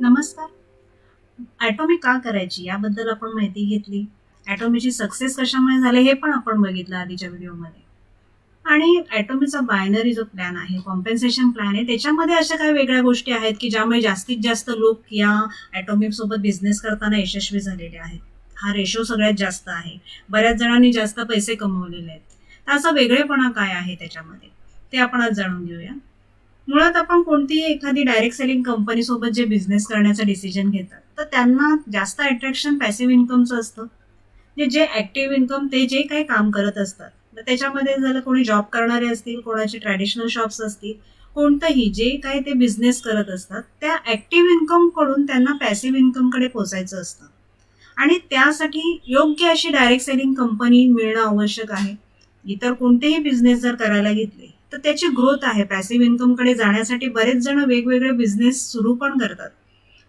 नमस्कार. ॲटॉमी का करायची याबद्दल आपण माहिती घेतली. ॲटॉमीची सक्सेस कशामुळे झाले हे पण आपण बघितलं आधीच्या व्हिडिओमध्ये. आणि ॲटॉमीचा बायनरी जो प्लॅन आहे, कॉम्पेन्सेशन प्लॅन आहे, त्याच्यामध्ये अशा काही वेगळ्या गोष्टी आहेत, की ज्यामुळे जास्तीत जास्त लोक या ॲटॉमीसोबत बिझनेस करताना यशस्वी झालेले आहेत. हा रेशो सगळ्यात जास्त आहे. बऱ्याच जणांनी जास्त पैसे कमवलेले आहेत. तर असा वेगळेपणा काय आहे त्याच्यामध्ये, ते आपण आज जाणून घेऊया. मुळात आपण कोणतीही एखादी डायरेक्ट सेलिंग कंपनीसोबत जे बिझनेस करण्याचा डिसिजन घेतात, तर त्यांना जास्त अट्रॅक्शन पॅसिव्ह इन्कमचं असतं. म्हणजे जे ऍक्टिव्ह इन्कम ते जे काही काम करत असतात, तर त्याच्यामध्ये झालं कोणी जॉब करणारे असतील, कोणाचे ट्रॅडिशनल शॉप्स असतील, कोणतंही जे काही ते बिझनेस करत असतात, त्या ऍक्टिव्ह इन्कम कडून त्यांना पॅसिव्ह इन्कम कडे पोचायचं असतं. आणि त्यासाठी योग्य अशी डायरेक्ट सेलिंग कंपनी मिळणं आवश्यक आहे. इतर कोणतेही बिझनेस जर करायला घेतले, तर त्याची ग्रोथ आहे. पॅसिव्ह इन्कमकडे जाण्यासाठी बरेच जण वेगवेगळे बिझनेस सुरू पण करतात.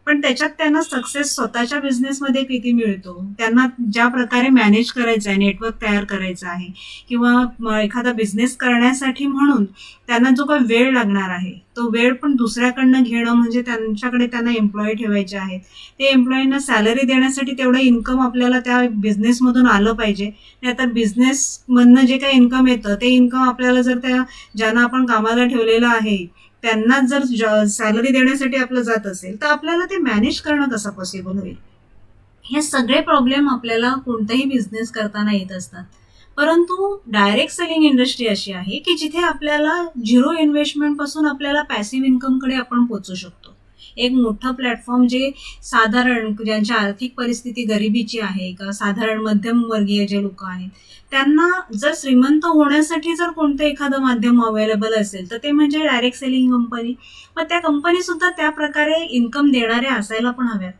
पण त्याच्यात त्यांना सक्सेस स्वतःच्या बिझनेसमध्ये किती मिळतो, त्यांना ज्या प्रकारे मॅनेज करायचं आहे, नेटवर्क तयार करायचं आहे किंवा एखादा बिझनेस करण्यासाठी म्हणून त्यांना जो काही वेळ लागणार आहे, तो वेळ पण दुसऱ्याकडनं घेणं म्हणजे त्यांच्याकडे त्यांना एम्प्लॉई ठेवायचे आहेत. ते एम्प्लॉईंना सॅलरी देण्यासाठी तेवढं इन्कम आपल्याला त्या बिझनेसमधून आलं पाहिजे. नाहीतर बिझनेसमधनं जे काही इन्कम येतं, ते इन्कम आपल्याला जर त्या ज्यांना आपण कामाला ठेवलेलं आहे, त्यांनाच जर सॅलरी देण्यासाठी आपलं जात असेल, तर आपल्याला ते मॅनेज करणं कसं पॉसिबल होईल? हे सगळे प्रॉब्लेम आपल्याला कोणताही बिझनेस करताना येत असतात. परंतु डायरेक्ट सेलिंग इंडस्ट्री अशी आहे, की जिथे आपल्याला झिरो इन्व्हेस्टमेंट पासून आपल्याला पॅसिव्ह इन्कमकडे आपण पोहोचू शकतो. एक मोठं प्लॅटफॉर्म जे साधारण ज्यांची आर्थिक परिस्थिती गरिबीची आहे का साधारण मध्यमवर्गीय जे लोक आहेत, त्यांना जर श्रीमंत होण्यासाठी जर कोणतं एखादं माध्यम अवेलेबल असेल, तर ते म्हणजे डायरेक्ट सेलिंग कंपनी. मग त्या कंपनी सुद्धा त्या प्रकारे इन्कम देणाऱ्या असायला पण हव्यात.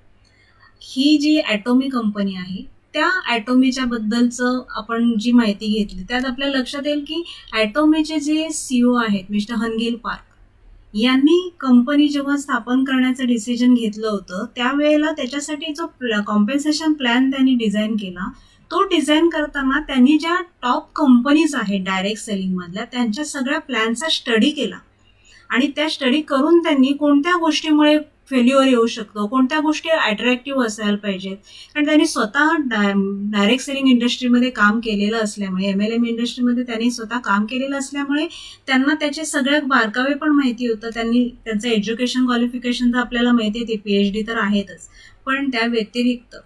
ही जी ॲटॉमी कंपनी आहे, त्या ॲटॉमीच्या बद्दलचं आपण जी माहिती घेतली, त्यात आपल्या लक्षात येईल की ॲटॉमीचे जे सीईओ आहेत मिस्टर हनगिल पार्क, यांनी कंपनी जेव्हा स्थापन करण्याचं डिसिजन घेतलं होतं, त्यावेळेला त्याच्यासाठी जो कॉम्पेन्सेशन प्लॅन त्यांनी डिझाईन केला, तो डिझाईन करताना त्यांनी ज्या टॉप कंपनीज आहेत डायरेक्ट सेलिंगमधल्या, त्यांच्या सगळ्या प्लॅनचा स्टडी केला. आणि त्या स्टडी करून त्यांनी कोणत्या गोष्टीमुळे फेल्युअर येऊ शकतो, कोणत्या गोष्टी अट्रॅक्टिव्ह असायला पाहिजेत. कारण त्यांनी स्वतः डायरेक्ट सेलिंग इंडस्ट्रीमध्ये काम केलेलं असल्यामुळे, एमएलएम इंडस्ट्रीमध्ये त्यांनी स्वतः काम केलेलं असल्यामुळे त्यांना त्याचे सगळे बारकावे पण माहिती होतं. त्यांनी त्यांचं एज्युकेशन क्वालिफिकेशन तर आपल्याला माहिती आहे, ते पीएचडी तर आहेतच. पण त्या व्यतिरिक्त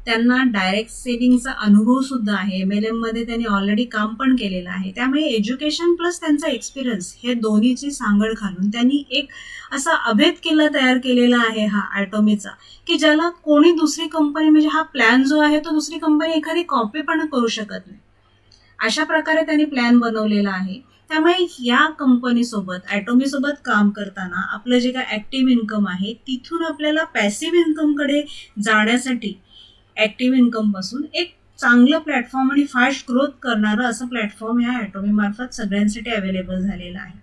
त्यांना डायरेक्ट सेलिंगचा अनुभव सुद्धा आहे. एमएलएम मध्ये त्यांनी ऑलरेडी काम पण केलेलं आहे. त्यामुळे एज्युकेशन प्लस त्यांचा एक्सपिरियन्स हे दोन्हीची सांगड घालून त्यांनी एक असा अभेद किल्ला तयार केलेला आहे हा ॲटॉमीचा, की ज्याला कोणी दुसरी कंपनी म्हणजे हा प्लॅन जो आहे तो दुसरी कंपनी एखादी कॉपी पण करू शकत नाही. अशा प्रकारे त्यांनी प्लॅन बनवलेला आहे. त्यामुळे या कंपनी सोबत ॲटॉमी सोबत काम करताना आपलं जे काय ऍक्टिव्ह इन्कम आहे, तिथून आपल्याला पॅसिव्ह इन्कम कडे जाण्यासाठी ऍक्टिव्ह इन्कम पासून एक चांगलं प्लॅटफॉर्म आणि फास्ट ग्रोथ करणारं असं प्लॅटफॉर्म या ॲटॉमी मार्फत सगळ्यांसाठी अवेलेबल झालेलं आहे.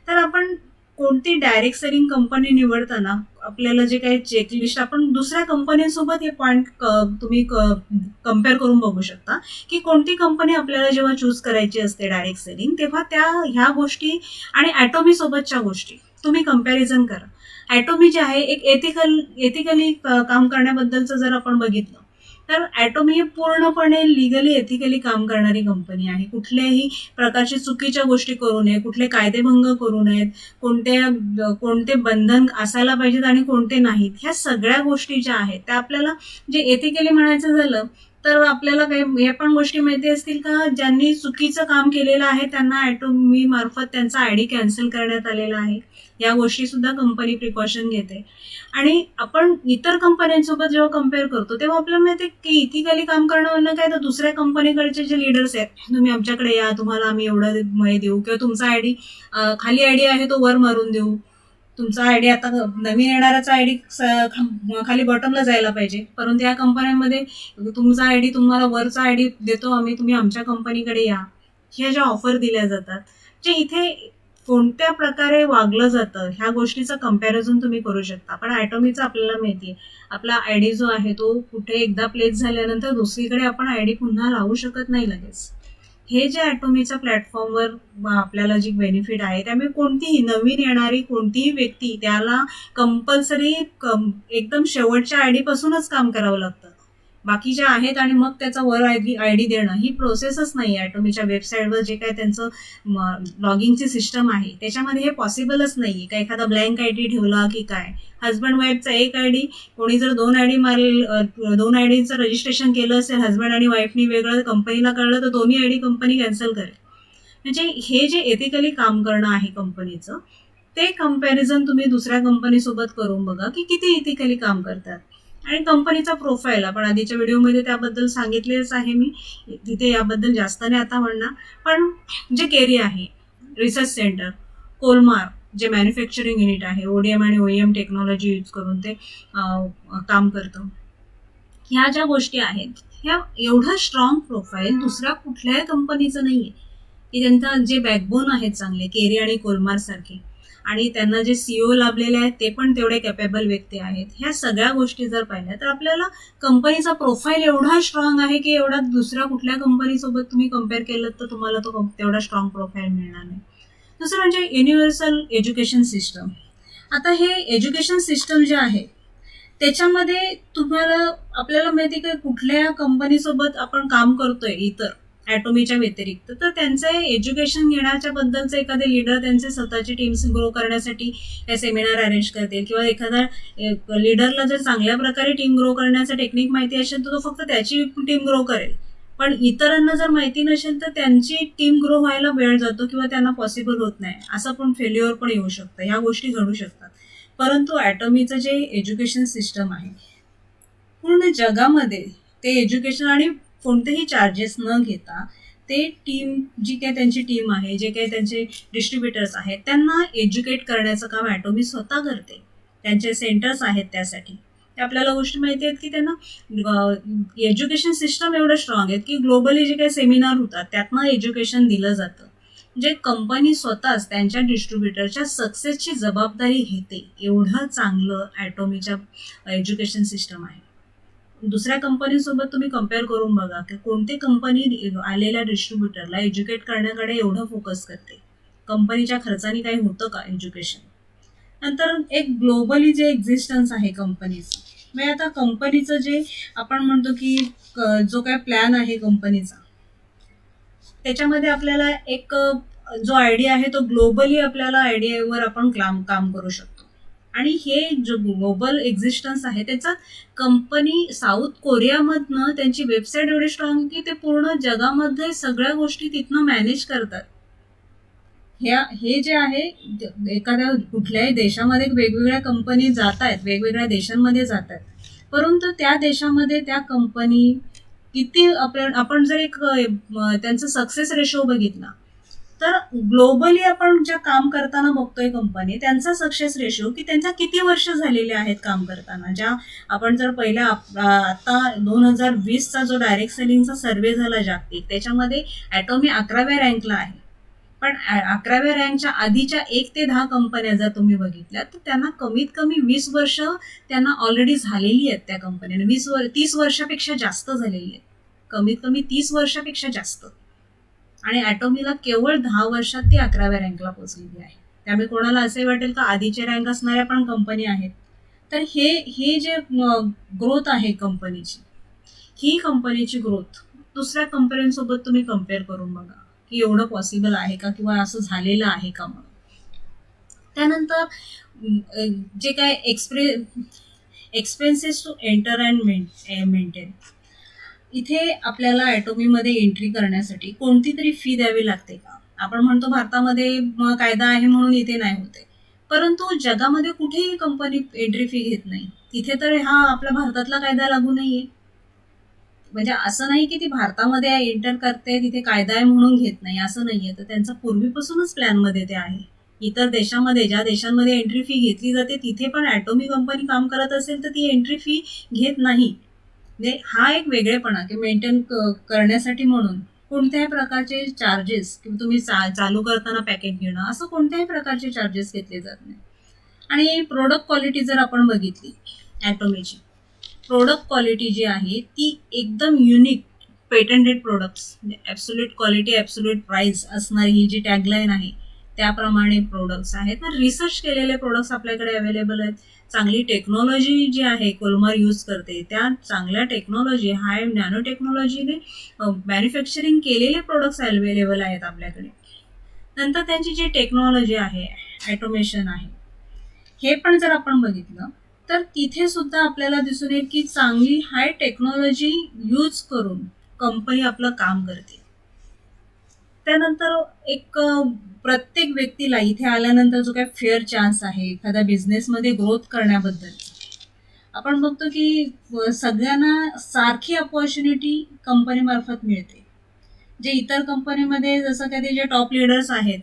तर आपण कोणती डायरेक्ट सेलिंग कंपनी निवडताना आपल्याला जे काही चेकलिस्ट आपण दुसऱ्या कंपन्यांसोबत हे पॉईंट तुम्ही कम्पेअर करून बघू शकता, की कोणती कंपनी आपल्याला जेव्हा चूज करायची असते डायरेक्ट सेलिंग, तेव्हा त्या ह्या गोष्टी आणि ॲटॉमी सोबतच्या गोष्टी तुम्ही कम्पॅरिझन करा. ॲटॉमी जे आहे एक एथिकली काम करण्याबद्दलचं जर आपण बघितलं, तर ॲटॉमी ही पूर्णपणे लिगली एथिकली काम करणारी कंपनी आहे. कुठल्याही प्रकारची चुकीच्या गोष्टी करू नये, कुठले कायदेभंग करू नयेत, कोणते बंधन असायला पाहिजेत आणि कोणते नाहीत, ह्या सगळ्या गोष्टी ज्या आहेत त्या आपल्याला जे एथिकली म्हणायचं झालं, तर आपल्याला काही हे पण गोष्टी माहिती असतील का, ज्यांनी चुकीचं काम केलेलं आहे त्यांना ॲटॉमी मार्फत त्यांचा आयडी कॅन्सल करण्यात आलेला आहे. या गोष्टी सुद्धा कंपनी प्रिकॉशन घेते. आणि आपण इतर कंपन्यांसोबत जेव्हा कम्पेअर करतो, तेव्हा आपल्याला माहिती आहे की इथिकली काम करणं म्हणजे काय, तर दुसऱ्या कंपनीकडचे जे लीडर्स आहेत, तुम्ही आमच्याकडे या, तुम्हाला आम्ही एवढं देऊ, किंवा तुमचा आयडी खाली आयडी आहे तो वर मारून देऊ, तुमचा आयडी आता नवीन येणाराचा आयडी खाली बॉटमला जायला पाहिजे. परंतु या कंपन्यांमध्ये तुमचा आयडी तुम्हाला वरचा आयडी देतो आम्ही, तुम्ही आमच्या कंपनीकडे या, ह्या ज्या ऑफर दिल्या जातात, जे इथे कोणत्या प्रकारे वागलं जातं ह्या गोष्टीचं कम्पॅरिझन तुम्ही करू शकता. पण ॲटॉमीचं आपल्याला माहितीये, आपला आयडी जो आहे तो कुठे एकदा प्लेस झाल्यानंतर दुसरीकडे आपण आयडी पुन्हा लावू शकत नाही लगेच. हे जे ॲटोमीच्या प्लॅटफॉर्मवर आपल्याला जी बेनिफिट आहे, त्यामुळे कोणतीही नवीन येणारी कोणतीही व्यक्ती त्याला कंपल्सरी एकदम शेवटच्या आयडीपासूनच काम करावं लागतं. बाकीच्या आहेत आणि मग त्याचा वर आयडी देणं ही प्रोसेसच नाही आहे. ॲटोमीच्या वेबसाईटवर जे काय त्यांचं लॉगिंगची सिस्टम आहे त्याच्यामध्ये हे पॉसिबलच नाही. का एखादा ब्लँक आयडी ठेवला की काय, हजबंड वाईफचा एक आयडी, कोणी जर 2 आयडी मारल, 2 आयडीचं रजिस्ट्रेशन केलं असेल हजबंड आणि वाईफनी वेगळं, कंपनीला कळलं तर दोन्ही आयडी कंपनी कॅन्सल करेल. म्हणजे हे जे एथिकली काम करणं आहे कंपनीचं, ते कंपॅरिझन तुम्ही दुसऱ्या कंपनीसोबत करून बघा की किती इथिकली काम करतात. आणि कंपनीचा प्रोफाईल आपण आधीच्या व्हिडिओमध्ये त्याबद्दल सांगितलेच आहे मी, तिथे याबद्दल जास्त नाही आता म्हणणार. पण जे केरी आहे, रिसर्च सेंटर, कोलमार जे मॅन्युफॅक्चरिंग युनिट आहे, ओडीएम आणि ओईएम टेक्नॉलॉजी यूज करून ते काम करतं. ह्या ज्या गोष्टी आहेत, ह्या एवढं स्ट्रॉंग प्रोफाईल दुसऱ्या कुठल्याही कंपनीचं नाही आहे. की त्यांचा जे बॅकबोन आहेत चांगले, केरी आणि कोलमार सारखे, आणि त्यांना जे सीईओ लाभलेले आहेत ते पण तेवढे कॅपेबल व्यक्ती आहेत. ह्या सगळ्या गोष्टी जर पाहिल्या तर आपल्याला कंपनीचा प्रोफाईल एवढा स्ट्रॉंग आहे की एवढा दुसऱ्या कुठल्या कंपनीसोबत तुम्ही कम्पेअर केलं तर तुम्हाला तो तेवढा स्ट्रॉंग प्रोफाईल मिळणार नाही. दुसरं म्हणजे युनिव्हर्सल एज्युकेशन सिस्टम. आता हे एज्युकेशन सिस्टम जे आहे त्याच्यामध्ये तुम्हाला आपल्याला माहिती की कुठल्या कंपनीसोबत आपण काम करतोय इतर ॲटोमीच्या व्यतिरिक्त, तर त्यांचे एज्युकेशन घेण्याच्या बद्दलचे एखादे लीडर त्यांचे स्वतःची टीम्स ग्रो करण्यासाठी हे सेमिनार अरेंज करतील, किंवा एखादा लीडरला जर चांगल्या प्रकारे टीम ग्रो करण्याचं टेक्निक माहिती असेल तर तो फक्त त्याची टीम ग्रो करेल. पण इतरांना जर माहिती नसेल तर त्यांची टीम ग्रो व्हायला वेळ जातो किंवा त्यांना पॉसिबल होत नाही. असं पण फेल्युअर पण येऊ शकतं, ह्या गोष्टी घडू शकतात. परंतु ॲटोमीचं जे एज्युकेशन सिस्टम आहे पूर्ण जगामध्ये, ते एज्युकेशन आणि कोणतेही चार्जेस न घेता ते टीम, जी काही त्यांची टीम आहे, जे काही त्यांचे डिस्ट्रीब्युटर्स आहेत, त्यांना एज्युकेट करण्याचं काम ॲटोमी स्वतः करते. त्यांचे सेंटर्स आहेत त्यासाठी. ते आपल्याला गोष्टी माहिती आहेत की त्यांना एज्युकेशन सिस्टम एवढं स्ट्रॉंग आहेत की ग्लोबली जे काही सेमिनार होतात त्यातनं एज्युकेशन दिलं जातं. म्हणजे कंपनी स्वतःच त्यांच्या डिस्ट्रीब्युटरच्या सक्सेसची जबाबदारी घेते. एवढं चांगलं ॲटोमीच्या एज्युकेशन सिस्टम आहे. दुसऱ्या कंपनीसोबत तुम्ही कम्पेअर करून बघा की कोणती कंपनी आलेल्या डिस्ट्रीब्युटरला एज्युकेट करण्याकडे एवढं फोकस करते. कंपनीच्या खर्चाने काही होतं का एज्युकेशन? नंतर एक ग्लोबली जे एक्झिस्टन्स आहे कंपनीचं, म्हणजे आता कंपनीचं जे आपण म्हणतो की जो काय प्लॅन आहे कंपनीचा, त्याच्यामध्ये आपल्याला एक जो आयडिया आहे तो ग्लोबली आपल्याला आयडियावर आपण काम करू शकतो. आणि हे जो ग्लोबल एक्झिस्टन्स आहे त्याचा कंपनी साऊथ कोरियामधनं त्यांची वेबसाईट एवढी स्ट्रॉंग की ते पूर्ण जगामध्ये सगळ्या गोष्टी तिथनं मॅनेज करतात. हे जे आहे, एखाद्या कुठल्याही देशामध्ये वेगवेगळ्या कंपनी जात आहेत, वेगवेगळ्या देशांमध्ये जात आहेत, परंतु त्या देशामध्ये त्या कंपनी किती आपण जर एक त्यांचं सक्सेस रेशो बघितला तर ग्लोबली आपण ज्या काम करताना बघतोय कंपनी, त्यांचा सक्सेस रेशो की त्यांच्या किती वर्ष झालेले आहेत काम करताना. ज्या आपण जर पहिल्या आता 2020चा जो डायरेक्ट सेलिंगचा सर्व्हे झाला जागतिक, त्याच्यामध्ये ॲटोमी 11व्या रँकला आहे. पण 11व्या रँकच्या आधीच्या 1 ते 10 कंपन्या जर तुम्ही बघितल्या तर त्यांना कमीत कमी 20 वर्ष त्यांना ऑलरेडी झालेली आहेत. त्या कंपन्यांना 30 वर्षापेक्षा जास्त झालेली आहेत, कमीत कमी 30 वर्षापेक्षा जास्त. आणि ॲटोमीला केवळ 10 वर्षात ती 11व्या रँकला पोहोचलेली आहे. त्यामुळे कोणाला असे वाटेल का आधीचे रँक असणाऱ्या पण कंपनी आहेत, तर हे जे ग्रोथ आहे कंपनीची, ही कंपनीची ग्रोथ दुसऱ्या कंपन्यांसोबत तुम्ही कम्पेअर करून बघा की एवढं पॉसिबल आहे का किंवा असं झालेलं आहे का म्हणून. त्यानंतर जे काय expenses to enter and maintain, इथे आपल्याला ॲटोमीमध्ये एंट्री करण्यासाठी कोणती तरी फी द्यावी लागते का? आपण म्हणतो भारतामध्ये कायदा आहे म्हणून इथे नाही होते, परंतु जगामध्ये कुठेही कंपनी एंट्री फी घेत नाही. तिथे तर हा आपल्या भारतातला कायदा लागू नाहीये. म्हणजे असं नाही की ती भारतामध्ये एंटर करते तिथे कायदा आहे म्हणून घेत नाही, असं नाहीये. तर त्यांचं पूर्वीपासूनच प्लॅनमध्ये ते आहे. इतर देशामध्ये, ज्या देशांमध्ये एंट्री फी घेतली जाते तिथे पण ॲटोमी कंपनी काम करत असेल तर ती एंट्री फी घेत नाही. म्हणजे हा एक वेगळेपणा की मेंटेन करण्यासाठी म्हणून कोणत्याही प्रकारचे चार्जेस, किंवा तुम्ही चालू करताना पॅकेट घेणं, असं कोणत्याही प्रकारचे चार्जेस घेतले जात नाही. आणि प्रोडक्ट क्वालिटी जर आपण बघितली ॲटोमीची, प्रोडक्ट क्वालिटी जी आहे ती एकदम unique patented products, absolute quality absolute price असणारी ही जी टॅगलाईन आहे त्याप्रमाणे प्रोडक्ट्स आहेत. तर रिसर्च केलेले प्रोडक्ट्स आपल्याकडे अवेलेबल आहेत. चांगली टेक्नॉलॉजी जी आहे कोलमार यूज करते, त्या चांगल्या टेक्नॉलॉजी हाय नॅनो टेक्नॉलॉजीने मॅन्युफॅक्चरिंग केलेले प्रोडक्ट्स अवेलेबल आहेत आपल्याकडे. नंतर त्यांची जी टेक्नॉलॉजी आहे, ॲटोमेशन आहे, हे पण जर आपण बघितलं तर तिथे सुद्धा आपल्याला दिसून येईल की चांगली हाय टेक्नॉलॉजी यूज करून कंपनी आपलं काम करते. त्यानंतर एक प्रत्येक व्यक्तीला इथे आल्यानंतर जो काही फेअर चान्स आहे एखाद्या बिझनेसमध्ये ग्रोथ करण्याबद्दल, आपण बघतो की सगळ्यांना सारखी अपॉर्च्युनिटी कंपनीमार्फत मिळते. जे इतर कंपनीमध्ये जसं कधी जे टॉप लिडर्स आहेत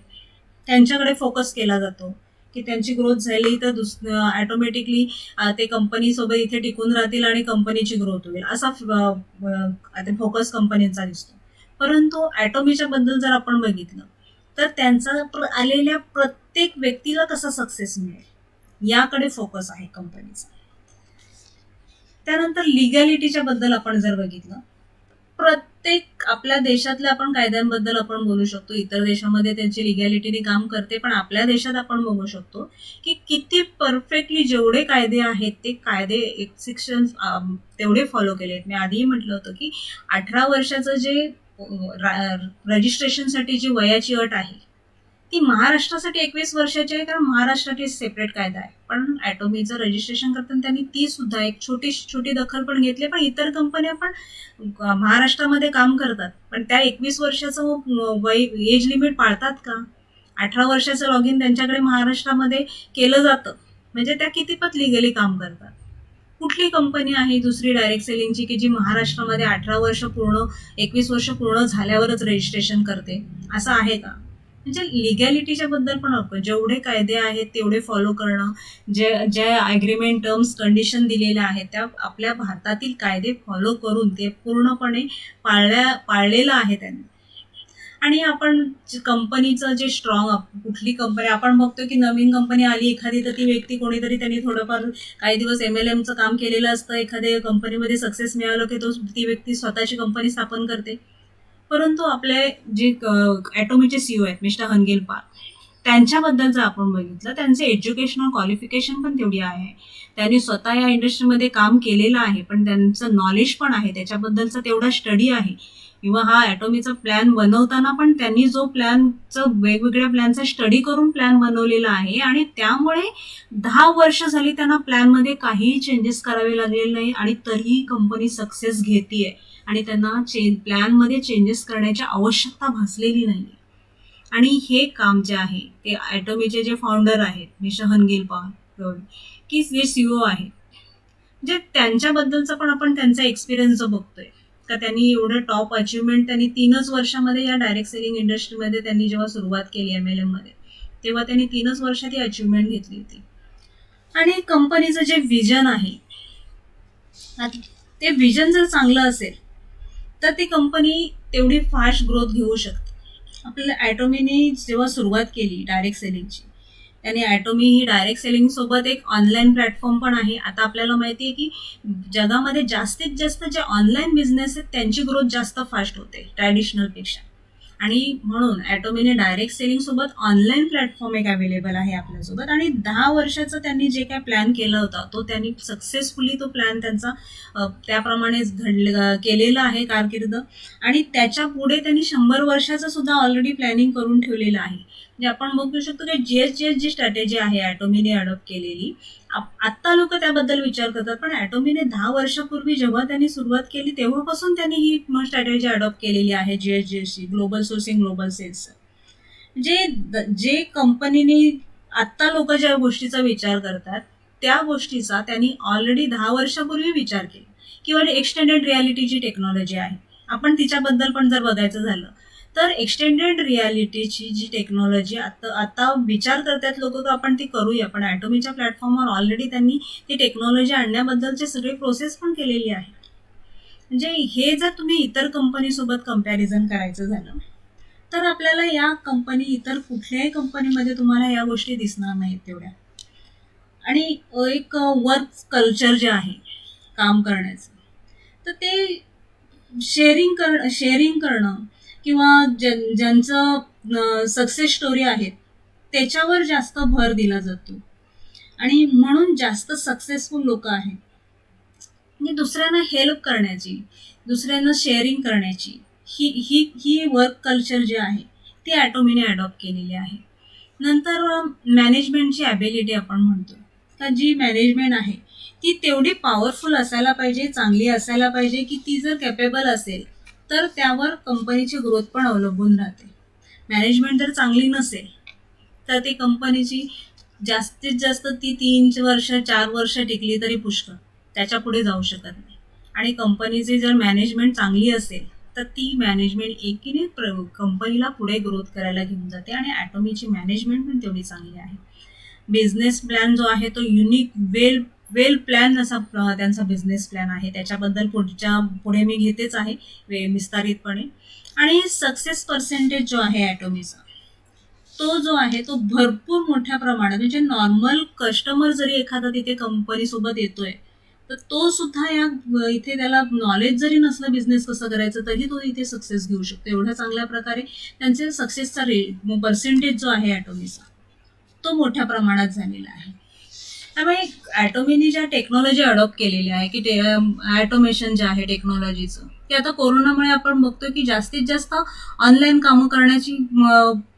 त्यांच्याकडे फोकस केला जातो की त्यांची ग्रोथ झाली तर ॲटोमॅटिकली ते कंपनीसोबत इथे टिकून राहतील आणि कंपनीची ग्रोथ होईल, असा फोकस कंपनीचा दिसतो. परंतु ॲटोमीच्या बद्दल जर आपण बघितलं तर त्यांचा आलेल्या प्रत्येक व्यक्तीला कसा सक्सेस मिळेल याकडे फोकस आहे कंपनीचा. त्यानंतर लिगॅलिटीच्या बद्दल आपण जर बघितलं, प्रत्येक आपल्या देशातल्या आपण कायद्यांबद्दल आपण बोलू शकतो. इतर देशामध्ये त्यांची लिगॅलिटीने काम करते, पण आपल्या देशात आपण बघू शकतो की किती परफेक्टली जेवढे कायदे आहेत ते कायदे सेक्शन तेवढे फॉलो केलेत. मी आधीही म्हटलं होतं की 18 वर्षाचं जे रजिस्ट्रेशनसाठी जी वयाची अट आहे ती महाराष्ट्रासाठी 21 वर्षाची आहे, कारण महाराष्ट्रासाठी सेपरेट कायदा आहे. पण ॲटोमीचं रजिस्ट्रेशन करताना त्यांनी ती सुद्धा एक छोटी दखल पण घेतली. पण इतर कंपन्या पण महाराष्ट्रामध्ये काम करतात, पण त्या 21 वर्षाचं एज लिमिट पाळतात का? 18 वर्षाचं लॉग इन त्यांच्याकडे महाराष्ट्रामध्ये केलं जातं, म्हणजे त्या कितीपत लिगली काम करतात. कुठली कंपनी आहे दुसरी डायरेक्ट सेलिंगची की जी महाराष्ट्रामध्ये 18 वर्ष पूर्ण 21 वर्ष पूर्ण झाल्यावरच रजिस्ट्रेशन करते? असं आहे का? म्हणजे लिगॅलिटीच्या बद्दल पण आपण जेवढे कायदे आहेत तेवढे फॉलो करणं, ज्या ॲग्रीमेंट टर्म्स कंडिशन दिलेल्या आहेत त्या आपल्या भारतातील कायदे फॉलो करून ते पूर्णपणे पाळलेलं आहे त्यांनी. आणि आपण कंपनीचं जे स्ट्रॉंग, कुठली कंपनी आपण बघतो की नवीन कंपनी आली एखादी तर ती व्यक्ती कोणीतरी त्यांनी थोडंफार काही दिवस MLMचं काम केलेलं असतं, एखाद्या कंपनीमध्ये सक्सेस मिळालं की ती व्यक्ती स्वतःची कंपनी स्थापन करते. परंतु आपले जे ॲटोमीचे CEO आहेत मिस्टर हनगेल पाल, त्यांच्याबद्दल जर आपण बघितलं त्यांचे एज्युकेशनल क्वालिफिकेशन पण तेवढी आहे. त्यांनी स्वतः या इंडस्ट्रीमध्ये काम केलेलं आहे, पण त्यांचं नॉलेज पण आहे, त्याच्याबद्दलचा तेवढा स्टडी आहे. किंवा हा ॲटोमीचा प्लॅन बनवताना पण त्यांनी जो वेगवेगळ्या प्लॅनचा स्टडी करून प्लॅन बनवलेला आहे आणि त्यामुळे 10 वर्ष झाली त्यांना प्लॅनमध्ये काहीही चेंजेस करावे लागलेले नाही आणि तरीही कंपनी सक्सेस घेतीये आणि त्यांना प्लॅनमध्ये चेंजेस करण्याची आवश्यकता भासलेली नाही. आणि हे काम जे आहे ते ॲटोमीचे जे फाउंडर आहेत मिस्टर हनगेल पाल की जे CEO आहेत, जे त्यांच्याबद्दलचा पण आपण त्यांचा एक्सपिरियन्स जो बघतोय का त्यांनी एवढं टॉप अचिव्हमेंट त्यांनी 3च वर्षामध्ये या डायरेक्ट सेलिंग इंडस्ट्रीमध्ये त्यांनी जेव्हा सुरुवात केली MLM मध्ये, तेव्हा त्यांनी 3च वर्षात ही अचिव्हमेंट घेतली होती. आणि कंपनीचं जे विजन आहे ते विजन जर चांगलं असेल तर ती कंपनी तेवढी फास्ट ग्रोथ घेऊ शकते. आपल्याला ॲटोमीने जेव्हा सुरुवात केली डायरेक्ट सेलिंगची, त्याने ॲटोमी ही डायरेक्ट सेलिंग सोबत एक ऑनलाईन प्लॅटफॉर्म पण आहे. आता आपल्याला माहिती आहे की जगामध्ये जास्तीत जास्त जे ऑनलाईन बिझनेस आहेत त्यांची ग्रोथ जास्त फास्ट होते ट्रॅडिशनलपेक्षा, आणि म्हणून ॲटोमीने डायरेक्ट सेलिंग सोबत ऑनलाईन प्लॅटफॉर्म एक अवेलेबल आहे आपल्यासोबत. आणि 10 वर्षाचं त्यांनी जे काय प्लॅन केला होता तो त्यांनी सक्सेसफुली तो प्लॅन त्यांचा त्याप्रमाणेच केलेला आहे कारकीर्द. आणि त्याच्या पुढे त्यांनी 100 वर्षाचं सुद्धा ऑलरेडी प्लॅनिंग करून ठेवलेलं आहे. म्हणजे आपण बघू शकतो की GSGS जी स्ट्रॅटेजी आहे ॲटोमीने अडॉप्ट केलेली, आत्ता लोक त्याबद्दल विचार करतात, पण ॲटोमीने 10 वर्षापूर्वी जेव्हा त्यांनी सुरुवात केली तेव्हापासून त्यांनी ही स्ट्रॅटेजी अडॉप्ट केलेली आहे, GSGS global sourcing global sales. जे कंपनीने आत्ता लोक ज्या गोष्टीचा विचार करतात त्या गोष्टीचा त्यांनी ऑलरेडी 10 वर्षापूर्वी विचार केला. किंवा एक्सटेंडेड रियालिटीची टेक्नॉलॉजी आहे, आपण तिच्याबद्दल पण जर बघायचं झालं तर एक्सटेंडेड रियालिटीची जी टेक्नॉलॉजी आता विचार करतात लोक की आपण ती करूया, पण ॲटोमीच्या प्लॅटफॉर्मवर ऑलरेडी त्यांनी ती टेक्नॉलॉजी आणण्याबद्दलची सगळी प्रोसेस पण केलेली आहे. म्हणजे हे जर तुम्ही इतर कंपनीसोबत कम्पॅरिझन करायचं झालं तर आपल्याला या कंपनी इतर कुठल्याही कंपनीमध्ये तुम्हाला या गोष्टी दिसणार नाहीत तेवढ्या. आणि एक वर्क कल्चर जे आहे काम करण्याचं, तर ते शेअरिंग करणं किंवा ज्यांचं सक्सेस स्टोरी आहेत त्याच्यावर जास्त भर दिला जातो आणि म्हणून जास्त सक्सेसफुल लोक आहेत. म्हणजे दुसऱ्यांना हेल्प करण्याची, दुसऱ्यांना शेअरिंग करण्याची ही ही ही वर्क कल्चर जे आहे ती ॲटोमीने अडॉप्ट केलेली आहे. नंतर मॅनेजमेंटची ॲबिलिटी आपण म्हणतो, तर जी मॅनेजमेंट आहे ती तेवढी पॉवरफुल असायला पाहिजे, चांगली असायला पाहिजे की ती जर कॅपेबल असेल तर त्यावर कंपनीची ग्रोथ पण अवलंबून राहते. मॅनेजमेंट जर चांगली नसेल तर ती कंपनीची जास्तीत जास्त ती 3 वर्ष 4 वर्ष टिकली तरी पुष्कळ, त्याच्या पुढे जाऊ शकत नाही. आणि कंपनीची जर मॅनेजमेंट चांगली असेल तर ती मॅनेजमेंट एकीने कंपनीला पुढे ग्रोथ करायला घेऊन जाते आणि ॲटोमीची मॅनेजमेंट पण तेवढी चांगली आहे. बिझनेस प्लॅन जो आहे तो युनिक वेल प्लॅन असा त्यांचा बिझनेस प्लॅन आहे. त्याच्याबद्दल पुढे मी घेतेच आहे विस्तारितपणे. आणि सक्सेस पर्सेंटेज जो आहे ॲटोमीचा तो जो आहे तो भरपूर मोठ्या प्रमाणात, म्हणजे नॉर्मल कस्टमर जरी एखादा तिथे कंपनीसोबत येतोय तर तो सुद्धा इथे त्याला नॉलेज जरी नसलं बिझनेस कसं करायचं तरी तो इथे सक्सेस घेऊ शकतो. एवढ्या चांगल्या प्रकारे त्यांचे सक्सेसचा पर्सेंटेज जो आहे ॲटोमीचा तो मोठ्या प्रमाणात झालेला आहे. त्यामुळे ॲटोमीने ज्या टेक्नॉलॉजी अडॉप्ट केलेली आहे की ॲटोमेशन जे आहे टेक्नॉलॉजीचं, ते आता कोरोनामुळे आपण बघतोय की जास्तीत जास्त ऑनलाईन कामं करण्याची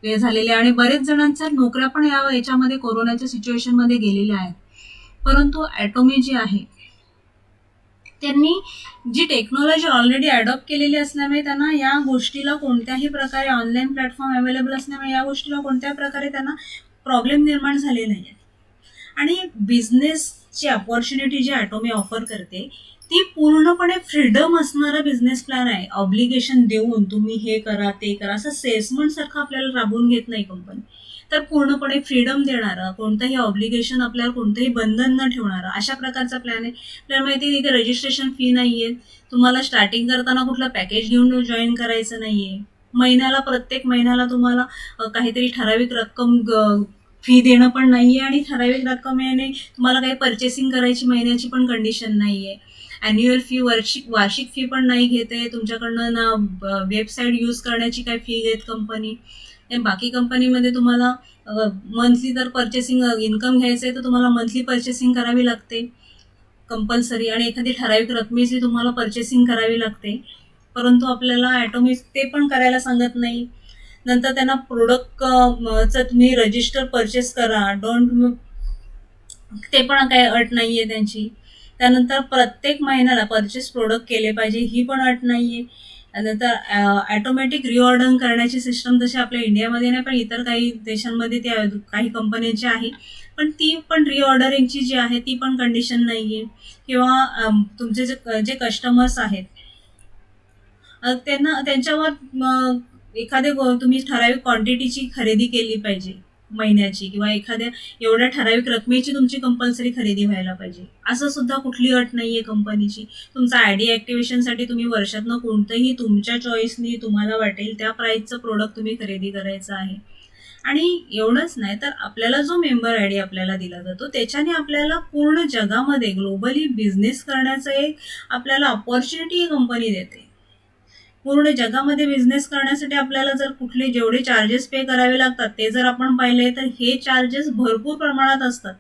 हे झालेली आहे आणि बरेच जणांच्या नोकऱ्या पण याच्यामध्ये कोरोनाच्या सिच्युएशनमध्ये गेलेल्या आहेत. परंतु ॲटोमी जी आहे त्यांनी जी टेक्नॉलॉजी ऑलरेडी अडॉप्ट केलेली असल्यामुळे त्यांना या गोष्टीला कोणत्याही प्रकारे, ऑनलाईन प्लॅटफॉर्म अवेलेबल असल्यामुळे या गोष्टीला कोणत्याही प्रकारे त्यांना प्रॉब्लेम निर्माण झाले नाही आहेत. आणि बिझनेसची अपॉर्च्युनिटी जी ॲटोमी ऑफर करते ती पूर्णपणे फ्रीडम असणारा बिझनेस प्लॅन आहे. ऑब्लिगेशन देऊन तुम्ही हे करा ते करा असं सेल्समन सारखं आपल्याला राबवून घेत नाही कंपनी, तर पूर्णपणे फ्रीडम देणारा, कोणतंही ऑब्लिगेशन आपल्याला कोणतंही बंधन न ठेवणारा अशा प्रकारचा प्लॅन आहे. आपल्याला माहिती आहे तिथे रजिस्ट्रेशन फी नाही आहे, तुम्हाला स्टार्टिंग करताना कुठलं पॅकेज घेऊन जॉईन करायचं नाही आहे, प्रत्येक महिन्याला तुम्हाला काहीतरी ठराविक रक्कम फी देणं पण नाही आहे आणि ठराविक रक्कम याने तुम्हाला काही पर्चेसिंग करायची महिन्याची पण कंडिशन नाही आहे. ॲन्युअल फी, वार्षिक फी पण नाही घेते तुमच्याकडनं ना. वेबसाईट यूज करण्याची काही फी घेत कंपनी. बाकी कंपनीमध्ये तुम्हाला मंथली जर पर्चेसिंग इन्कम घ्यायचं आहे तर तुम्हाला मंथली पर्चेसिंग करावी लागते कंपल्सरी आणि एखादी ठराविक रकमेची तुम्हाला पर्चेसिंग करावी लागते. परंतु आपल्याला ॲटोमी ते पण करायला सांगत नाही. नंतर त्यांना प्रोडक्टचं तुम्ही रजिस्टर परचेस करा, ते पण काही अट नाही आहे त्यांची. त्यानंतर प्रत्येक महिन्याला परचेस प्रोडक्ट केले पाहिजे ही पण अट नाही आहे. नंतर ॲटोमॅटिक रिऑर्डर करण्याची सिस्टम जशी आपल्या इंडियामध्ये नाही पण इतर काही देशांमध्ये ते काही कंपन्यांची आहे, पण ती पण रिऑर्डरिंगची जी आहे ती पण कंडिशन नाही आहे. किंवा तुमचे जे कस्टमर्स आहेत त्यांच्यावर एखाद्या तुम्ही ठराविक क्वांटिटीची खरेदी केली पाहिजे महिन्याची, किंवा एखाद्या एवढ्या ठराविक रकमेची तुमची कंपल्सरी खरेदी व्हायला पाहिजे असं सुद्धा कुठली अट नाही आहे कंपनीची. तुमचा आयडी ॲक्टिव्हेशनसाठी तुम्ही वर्षातनं कोणतंही तुमच्या चॉईसनी तुम्हाला वाटेल त्या प्राईसचं प्रोडक्ट तुम्ही खरेदी करायचं आहे. आणि एवढंच नाही तर आपल्याला जो मेंबर आयडी आपल्याला दिला जातो त्याच्याने आपल्याला पूर्ण जगामध्ये ग्लोबली बिझनेस करण्याचं एक आपल्याला अपॉर्च्युनिटी कंपनी देते. पूर्ण जगामध्ये बिझनेस करण्यासाठी आपल्याला जर जेवढे चार्जेस पे करावे लागतात ते जर आपण पाहिले तर हे चार्जेस भरपूर प्रमाणात असतात.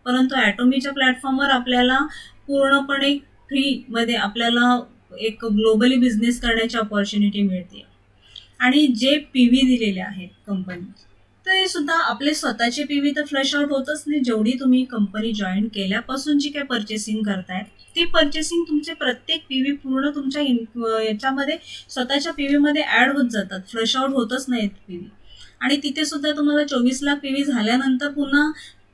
परंतु ॲटोमीच्या प्लॅटफॉर्मवर आपल्याला पूर्णपणे फ्रीमध्ये आपल्याला एक ग्लोबली बिझनेस करण्याची अपॉर्च्युनिटी मिळते. आणि जे PV दिलेले आहेत कंपनी, तर हे सुद्धा आपले स्वतःचे PV तर फ्लश आउट होतच नाही. जेवढी तुम्ही कंपनी जॉईन केल्यापासून जी काय पर्चेसिंग करताय ती पर्चेसिंग तुमचे प्रत्येक PV पूर्ण तुमच्या याच्यामध्ये स्वतःच्या PV मध्ये ॲड होत जातात, फ्लश आउट होतच नाहीत PV. आणि तिथे सुद्धा तुम्हाला 24 लाख PV झाल्यानंतर पुन्हा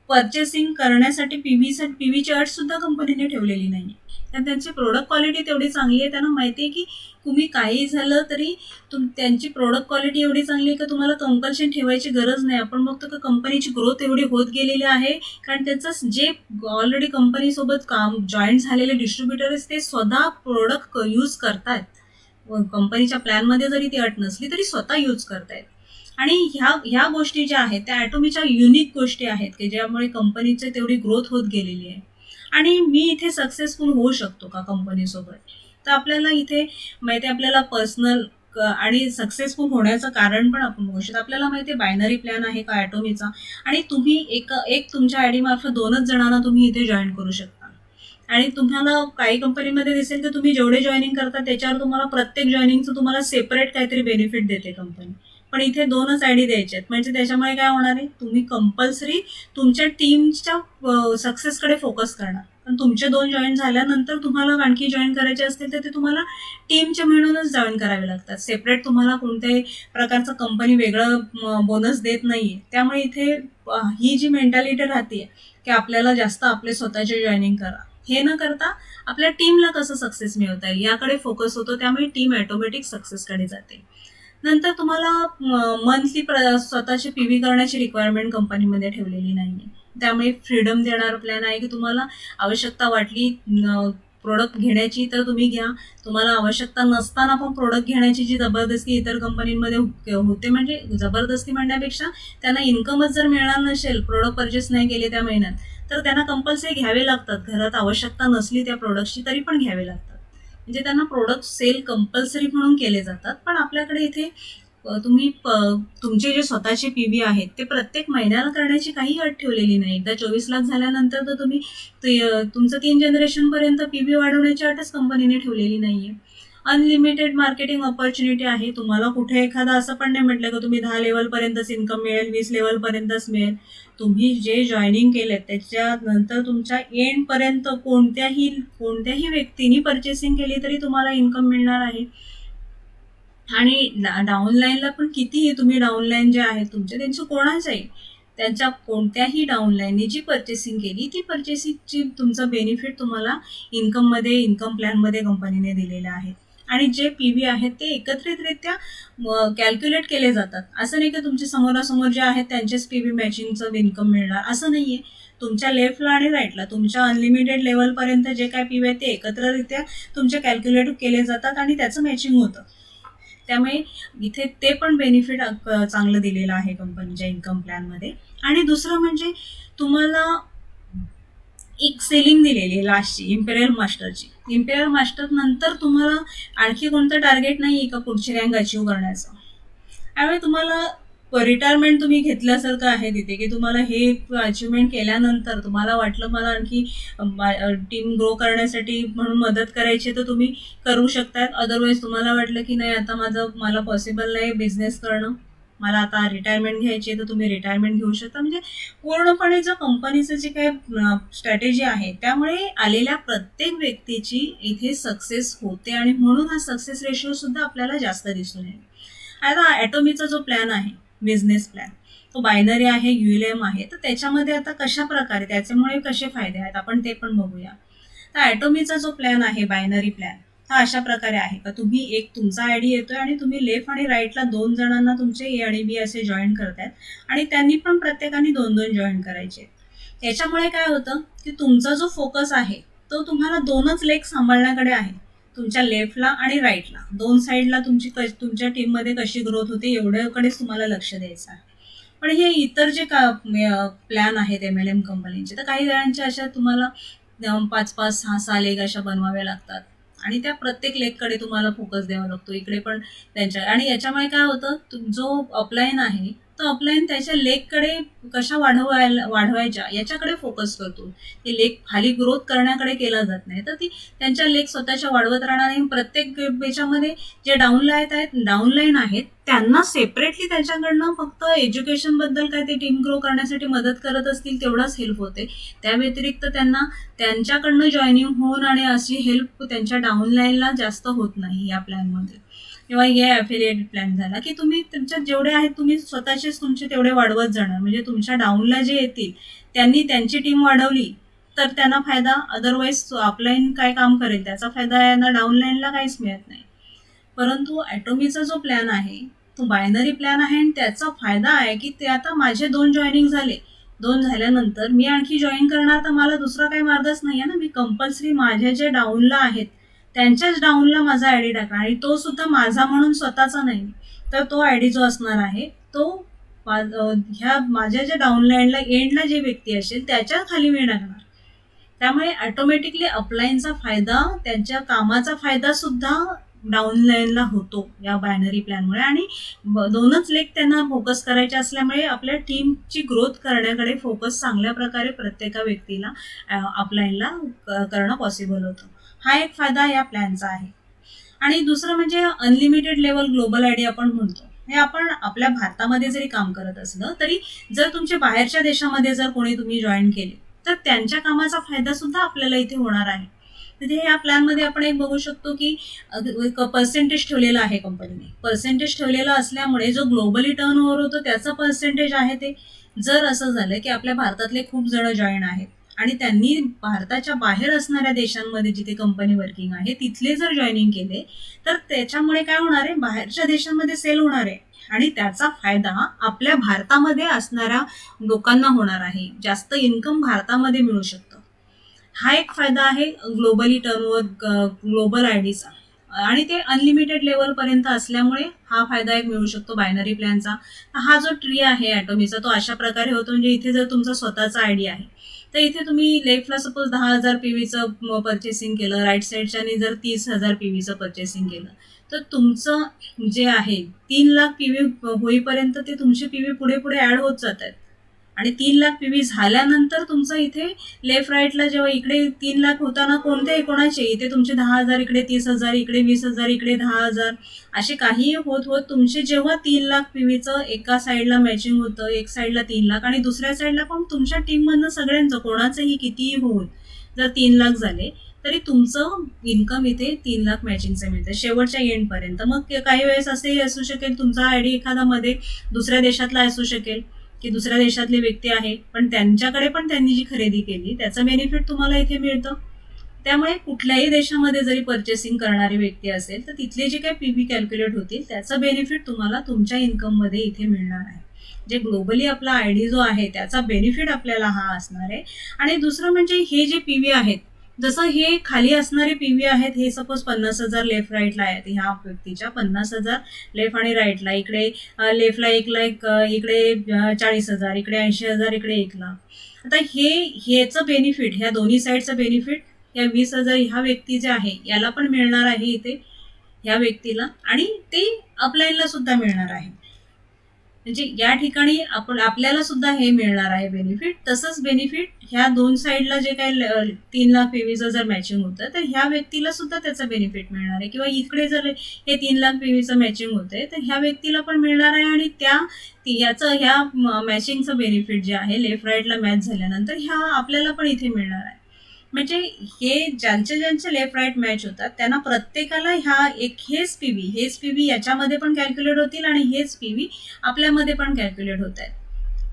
पर्चेसिंग करण्यासाठी PVची अट सुद्धा कंपनीने ठेवलेली नाही. तर त्यांची प्रोडक्ट क्वालिटी तेवढी चांगली आहे. त्यांना माहिती आहे की तुम्ही काही झालं तरी त्यांची प्रोडक्ट क्वालिटी एवढी चांगली आहे की तुम्हाला कंपल्शन ठेवायची गरज नाही. आपण बघतो की कंपनीची ग्रोथ एवढी होत गेलेली आहे कारण त्याचं जे ऑलरेडी कंपनीसोबत जॉईन झालेले डिस्ट्रीब्युटर्स ते स्वतः प्रोडक्ट यूज करतायत. कंपनीच्या प्लॅनमध्ये जरी ती अट नसली तरी स्वतः यूज करतायत. आणि ह्या गोष्टी ज्या आहेत त्या ॲटोमीच्या युनिक गोष्टी आहेत की ज्यामुळे कंपनीची तेवढी ग्रोथ होत गेलेली आहे. आणि मी इथे सक्सेसफुल होऊ शकतो का कंपनीसोबत, तर आपल्याला इथे माहिती आहे, आपल्याला पर्सनल आणि सक्सेसफुल होण्याचं कारण पण आपण बघू शकतो. आपल्याला माहिती आहे बायनरी प्लॅन आहे का ॲटोमीचा, आणि तुम्ही एक एक तुमच्या आयडी मार्फत 2च जणांना तुम्ही इथे जॉईन करू शकता. आणि तुम्हाला काही कंपनीमध्ये दिसेल की तुम्ही जेवढे जॉईनिंग करता त्याच्यावर तुम्हाला प्रत्येक जॉईनिंगचं तुम्हाला सेपरेट काहीतरी बेनिफिट देते कंपनी. पण इथे 2च आयडी द्यायचे आहेत, म्हणजे त्याच्यामुळे काय होणार आहे, तुम्ही कंपल्सरी तुमच्या टीमच्या सक्सेसकडे फोकस करणार. पण तुमचे 2 जॉईन झाल्यानंतर तुम्हाला आणखी जॉईन करायचे असतील तर ते तुम्हाला टीमचे म्हणूनच जॉईन करावे लागतात. सेपरेट तुम्हाला कोणत्याही प्रकारचं कंपनी वेगळं बोनस देत नाहीये. त्यामुळे इथे ही जी मेंटॅलिटी राहते की आपल्याला जास्त आपले स्वतःचे जॉईनिंग करा, हे न करता आपल्या टीमला कसं सक्सेस मिळवता येईल याकडे फोकस होतो. त्यामुळे टीम ऑटोमॅटिक सक्सेसकडे जाते. नंतर तुम्हाला मंथली स्वतःची पीव्ही करण्याची रिक्वायरमेंट कंपनीमध्ये ठेवलेली नाहीये. त्यामुळे फ्रीडम देणारा प्लॅन आहे की तुम्हाला आवश्यकता वाटली प्रोडक्ट घेण्याची तर तुम्ही घ्या. तुम्हाला आवश्यकता नसताना पण प्रोडक्ट घेण्याची जी जबरदस्ती इतर कंपनीमध्ये होते, म्हणजे जबरदस्ती म्हणण्यापेक्षा त्यांना इन्कमच जर मिळणार नसेल, प्रोडक्ट परचेस नाही केले त्या महिन्यात, तर त्यांना कंपल्सरी घ्यावे लागतात. घरात आवश्यकता नसली त्या प्रोडक्टची तरी पण घ्यावे लागतात. म्हणजे त्यांना प्रोडक्ट सेल कंपल्सरी म्हणून केले जातात. पण आपल्याकडे इथे तुम्ही तुमचे जे स्वतःचे पीव्ही आहेत ते प्रत्येक महिन्याला करण्याची काही अट ठेवलेली नाही. एकदा 24 लाख झाल्यानंतर तर तुम्ही तुमचं 3 जनरेशनपर्यंत पीव्ही वाढवण्याची अटच कंपनीने ठेवलेली नाहीये. अनलिमिटेड मार्केटिंग ऑपॉर्च्युनिटी आहे. तुम्हाला कुठे एखादा असं पण नाही म्हटलं की तुम्ही 10 लेवलपर्यंतच इन्कम मिळेल, 20 लेवलपर्यंतच मिळेल. तुम्ही जे जॉईनिंग केले त्याच्यानंतर तुमच्या एंडपर्यंत कोणत्याही व्यक्तीने पर्चेसिंग केली तरी तुम्हाला इन्कम मिळणार आहे. आणि डाऊनलाईनला पण कितीही तुम्ही डाऊनलाईन जे आहेत तुमचे त्यांची कोणाच्याही त्यांच्या कोणत्याही डाऊनलाईनने जी पर्चेसिंग केली ती पर्चेसिंगची तुमचं बेनिफिट तुम्हाला इन्कम प्लॅनमध्ये कंपनीने दिलेलं आहे. आणि जे पीव्ही आहेत ते एकत्रितरित्या कॅल्क्युलेट केले जातात. असं नाही की तुमचे समोरासमोर जे आहेत त्यांचेच पीव्ही मॅचिंगचं इन्कम मिळणार, असं नाहीये. तुमच्या लेफ्टला आणि राईटला तुमच्या अनलिमिटेड लेवलपर्यंत जे काय पीव्ही आहेत ते एकत्ररित्या तुमचे कॅल्क्युलेट केले जातात आणि त्याचं मॅचिंग होतं. त्यामुळे इथे ते पण बेनिफिट चांगलं दिलेलं आहे कंपनीच्या इन्कम प्लॅनमध्ये. आणि दुसरं म्हणजे तुम्हाला एक सेलिंग दिलेली आहे लास्टची, इम्पेरियल मास्टरची. इम्पेरियल मास्टर नंतर तुम्हाला आणखी कोणतं टार्गेट नाही आहे का पुढची रँक अचीव करण्याचं. त्यामुळे तुम्हाला रिटायरमेंट तुम्ही घेतल्यासारखं आहे तिथे, की तुम्हाला हे अचिव्हमेंट केल्यानंतर तुम्हाला वाटलं मला आणखी टीम ग्रो करण्यासाठी म्हणून मदत करायची तर तुम्ही करू शकतात. अदरवाईज तुम्हाला वाटलं की नाही आता मला पॉसिबल नाही बिझनेस करणं, मला आता रिटायरमेंट घ्यायची आहे, तर तुम्ही रिटायरमेंट घेऊ शकता. म्हणजे पूर्णपणे जर कंपनीचं जे काही स्ट्रॅटेजी आहे त्यामुळे आलेल्या प्रत्येक व्यक्तीची इथे सक्सेस होते आणि म्हणून हा सक्सेस रेशिओ सुद्धा आपल्याला जास्त दिसून येईल. आता ॲटोमीचा जो प्लॅन आहे बिझनेस प्लॅन तो बायनरी आहे, ULM आहे. तर त्याच्यामध्ये आता कशा प्रकारे त्याच्यामुळे कसे फायदे आहेत आपण ते पण बघूया. तर ॲटोमीचा जो प्लॅन आहे बायनरी प्लॅन हा अशा प्रकारे आहे का तुम्ही तुमचा आयडी येतोय आणि तुम्ही लेफ्ट आणि राईटला 2 जणांना तुमचे A आणि B असे जॉईन करतायत आणि त्यांनी पण प्रत्येकाने 2-2 जॉईन करायचे. याच्यामुळे काय होतं की तुमचा जो फोकस आहे तो तुम्हाला 2च लेग सांभाळण्याकडे आहे. तुमच्या लेफ्टला आणि राईटला 2 साईडला तुमच्या टीममध्ये कशी ग्रोथ होते एवढ्याकडेच तुम्हाला लक्ष द्यायचं आहे. पण हे इतर जे प्लॅन आहेत MLM कंपनीचे, तर काही जणांच्या अशा तुम्हाला 5-5, 6-6 लेग अशा बनवाव्या लागतात आणि त्या प्रत्येक लेगकडे तुम्हाला फोकस द्यावा लागतो. इकडे पण त्यांच्या, आणि याच्यामुळे काय होतं जो अपलाईन आहे तो अपलाईन त्याच्या लेगकडे कशा वाढवायच्या याच्याकडे फोकस करतो. ते लेग खाली ग्रोथ करण्याकडे केला जात नाही, तर ती त्यांच्या लेग स्वतःच्या वाढवत राहणार आणि प्रत्येक याच्यामध्ये जे डाऊनलाईन आहेत त्यांना सेपरेटली त्याच्याकडनं फक्त एज्युकेशनबद्दल काय ते टीम ग्रो करण्यासाठी मदत करत असतील तेवढाच हेल्प होते. त्या व्यतिरिक्त त्यांना त्यांच्याकडनं जॉईनिंग होऊन आणि अशी हेल्प त्यांच्या डाऊनलाईनला जास्त होत नाही या प्लॅनमध्ये. किंवा या ॲफिलिएट प्लॅन झाला की तुम्ही तुमच्यात जेवढे आहेत तुम्ही स्वतःचेच तुमचे तेवढे वाढवत जाणार. म्हणजे तुमच्या डाऊनला जे येतील त्यांनी त्यांची टीम वाढवली तर त्यांना फायदा, अदरवाईज अपलाईन काय काम करेल त्याचा फायदा यांना डाऊनलाईनला काहीच मिळत नाही. परंतु ॲटोमीचा जो प्लॅन आहे तो बायनरी प्लॅन आहे आणि त्याचा फायदा आहे की ते आता माझे 2 जॉईनिंग झाले, 2 झाल्यानंतर मी आणखी जॉईन करणार तर मला दुसरा काही मार्गच नाही आहे ना. मी कंपल्सरी माझे जे डाऊनला आहेत त्यांच्याच डाऊनला माझा आयडी टाकणार आणि तो सुद्धा माझा म्हणून स्वतःचा नाही, तर तो आयडी जो असणार आहे तो ह्या माझ्या ज्या डाऊनलाईनला एंडला जे व्यक्ती असेल त्याच्या खाली मी टाकणार. त्यामुळे ऑटोमॅटिकली अपलाईनचा फायदा, त्यांच्या कामाचा फायदा सुद्धा डाऊनलाईनला होतो या बायनरी प्लॅनमुळे. आणि दोनच लेख त्यांना फोकस करायचे असल्यामुळे आपल्या टीमची ग्रोथ करण्याकडे फोकस चांगल्या प्रकारे प्रत्येका व्यक्तीला अपलाईनला करणं पॉसिबल होतं. हा एक फायदा या प्लॅनचा आहे. आणि दुसरं म्हणजे अनलिमिटेड लेवल ग्लोबल आयडी आपण म्हणतो. हे आपण आपल्या भारतामध्ये जरी काम करत असलं तरी जर तुमच्या बाहेरच्या देशामध्ये जर कोणी तुम्ही जॉईन केले तर त्यांच्या कामाचा फायदा सुद्धा आपल्याला इथे होणार आहे. तिथे या प्लॅनमध्ये आपण एक बघू शकतो की पर्सेंटेज ठेवलेला आहे कंपनीने. पर्सेंटेज ठेवलेला असल्यामुळे जो ग्लोबली टर्न ओव्हर होतो त्याचं पर्सेंटेज आहे ते. जर असं झालं की आपल्या भारतातले खूप जण जॉईन आहेत आणि त्यांनी भारताच्या बाहेर असणाऱ्या देशांमध्ये जिथे कंपनी वर्किंग आहे तिथले जर जॉईनिंग केले तर त्याच्यामुळे काय होणार आहे, बाहेरच्या देशांमध्ये सेल होणार आहे आणि त्याचा फायदा आपल्या भारतामध्ये असणाऱ्या लोकांना होणार आहे. जास्त इन्कम भारतामध्ये मिळू शकतं. हा एक फायदा आहे ग्लोबली टर्नओव्हर ग्लोबल आयडीचा. आणि ते अनलिमिटेड लेवलपर्यंत असल्यामुळे हा फायदा एक मिळू शकतो बायनरी प्लॅनचा. हा जो ट्री आहे ॲटोमीचा तो अशा प्रकारे होतो, म्हणजे इथे जर तुमचा स्वतःचा आयडी आहे तर इथे तुम्ही लेफ्टला सपोज 10,000 PVचं पर्चेसिंग केलं, राईट साईडच्याने जर 30,000 PVचं पर्चेसिंग केलं तर तुमचं जे आहे 3,00,000 PV होईपर्यंत ते तुमचे PV पुढे पुढे ॲड होत जात आहेत. आणि 3,00,000 PV झाल्यानंतर तुमचं इथे लेफ्ट राईटला जेव्हा इकडे 3,00,000 होताना कोणत्याही कोणाचे इथे तुमचे 10,000, इकडे 30,000, इकडे 20,000, इकडे 10,000 असे काहीही होत होत तुमचे जेव्हा 3,00,000 PVचं एका साईडला मॅचिंग होतं, एक साईडला 3,00,000 आणि दुसऱ्या साईडला पण तुमच्या टीममधनं सगळ्यांचं कोणाचंही कितीही होऊन जर 3,00,000 झाले तरी तुमचं इन्कम इथे 3,00,000 मॅचिंगचं मिळतं शेवटच्या एंडपर्यंत. मग काही वेळेस असेही असू शकेल तुमचा आयडी एखादा मध्ये दुसऱ्या देशातला असू शकेल की दुसऱ्या देशातले व्यक्ती आहे पण त्यांच्याकडे पण त्यांनी जी खरेदी केली त्याचं बेनिफिट तुम्हाला इथे मिळतं. त्यामुळे कुठल्याही देशामध्ये जरी पर्चेसिंग करणारी व्यक्ती असेल तर तिथले जे काही PV कॅल्क्युलेट होतील त्याचं बेनिफिट तुम्हाला तुमच्या इन्कममध्ये इथे मिळणार आहे. जे ग्लोबली आपला आयडी जो आहे त्याचा बेनिफिट आपल्याला हा असणार आहे. आणि दुसरं म्हणजे हे जे PV आहेत, जसं हे खाली असणारे PV आहेत, हे सपोज 50,000 लेफ्ट राईटला आहेत, ह्या व्यक्तीच्या 50,000 लेफ्ट आणि राईटला, इकडे लेफ्टला 1,00,000, इकडे 40,000, इकडे 80,000, इकडे 1,00,000. आता ह्याचं बेनिफिट, ह्या दोन्ही साईडचं बेनिफिट या 20,000 ह्या व्यक्ती जे आहे याला पण मिळणार आहे इथे ह्या व्यक्तीला, आणि ते अपलाईनला सुद्धा मिळणार आहे. म्हणजे या ठिकाणी आपल्याला सुद्धा हे मिळणार आहे बेनिफिट. तसंच बेनिफिट ह्या दोन साईडला जे काही 3,00,000 PVचं जर मॅचिंग होतं तर ह्या व्यक्तीला सुद्धा त्याचं बेनिफिट मिळणार आहे. किंवा इकडे जर हे 3,00,000 PVचं मॅचिंग होतंय तर ह्या व्यक्तीला पण मिळणार आहे आणि ह्या मॅचिंगचं बेनिफिट जे आहे लेफ्ट राईटला मॅच झाल्यानंतर ह्या आपल्याला पण इथे मिळणार आहे. म्हणजे हे ज्यांचे लेफ्ट राईट मॅच होतात त्यांना प्रत्येकाला हेच पीव्ही याच्यामध्ये पण कॅल्क्युलेट होतील आणि हेच PV आपल्यामध्ये पण कॅल्क्युलेट होत आहेत.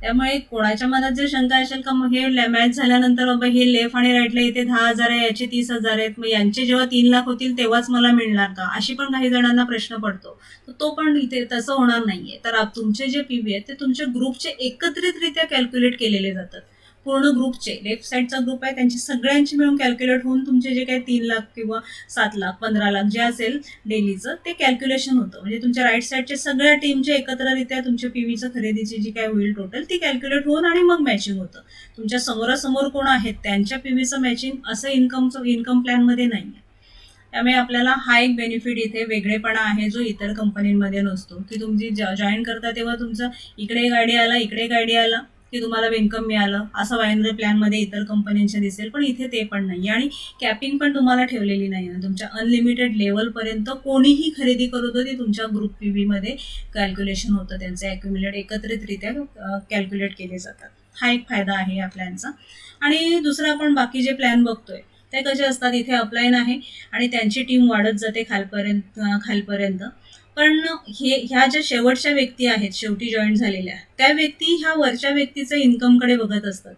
त्यामुळे कोणाच्या मनात जर शंका असेल का मग हे मॅच झाल्यानंतर बाबा हे लेफ्ट आणि राईटला इथे 10,000 आहे, याचे 30,000 आहेत, मग यांचे जेव्हा 3,00,000 होतील तेव्हाच मला मिळणार का, अशी पण काही जणांना प्रश्न पडतो. तर तो पण इथे तसं होणार नाहीये. तर तुमचे जे PV आहेत ते तुमच्या ग्रुपचे एकत्रितरित्या कॅल्क्युलेट केलेले जातात. पूर्ण ग्रुपचे, लेफ्ट साईडचा ग्रुप आहे त्यांची सगळ्यांची मिळून कॅल्क्युलेट होऊन तुमचे जे काही 3,00,000 किंवा 7,00,000 15,00,000 जे असेल डेलीचं ते कॅल्क्युलेशन होतं. म्हणजे तुमच्या राईट साईडच्या सगळ्या टीमच्या एकत्ररित्या तुमच्या PVचं खरेदीची जी काय होईल टोटल ती कॅल्क्युलेट होऊन आणि मग मॅचिंग होतं. तुमच्या समोरासमोर कोण आहेत त्यांच्या PVचं मॅचिंग असं इन्कम प्लॅनमध्ये नाही आहे. त्यामुळे आपल्याला हा एक बेनिफिट इथे वेगळेपणा आहे जो इतर कंपनीमध्ये नसतो, की तुम्ही जॉईन करता तेव्हा तुमचं इकडे एक आयडी आला, इकडे एक आयडी आला की तुम्हाला इन्कम मिळालं, असं बायनरी प्लॅनमध्ये इतर कंपन्यांच्या दिसेल. पण इथे ते पण नाही आणि कॅपिंग पण तुम्हाला ठेवलेली नाही आहे. तुमच्या अनलिमिटेड लेवलपर्यंत कोणीही खरेदी करत होती तुमच्या ग्रुप PVमध्ये कॅल्क्युलेशन होतं, त्यांचे ॲक्युम्युलेट एकत्रितरित्या कॅल्क्युलेट केले जातात. हा एक फायदा आहे या प्लॅनचा. आणि दुसरा आपण बाकी जे प्लॅन बघतोय ते कसे असतात, इथे अपलाईन आहे आणि त्यांची टीम वाढत जाते खालपर्यंत. पण ह्या ज्या शेवटच्या व्यक्ती आहेत शेवटी जॉईन झालेल्या त्या व्यक्ती ह्या वरच्या व्यक्तीचं इन्कमकडे बघत असतात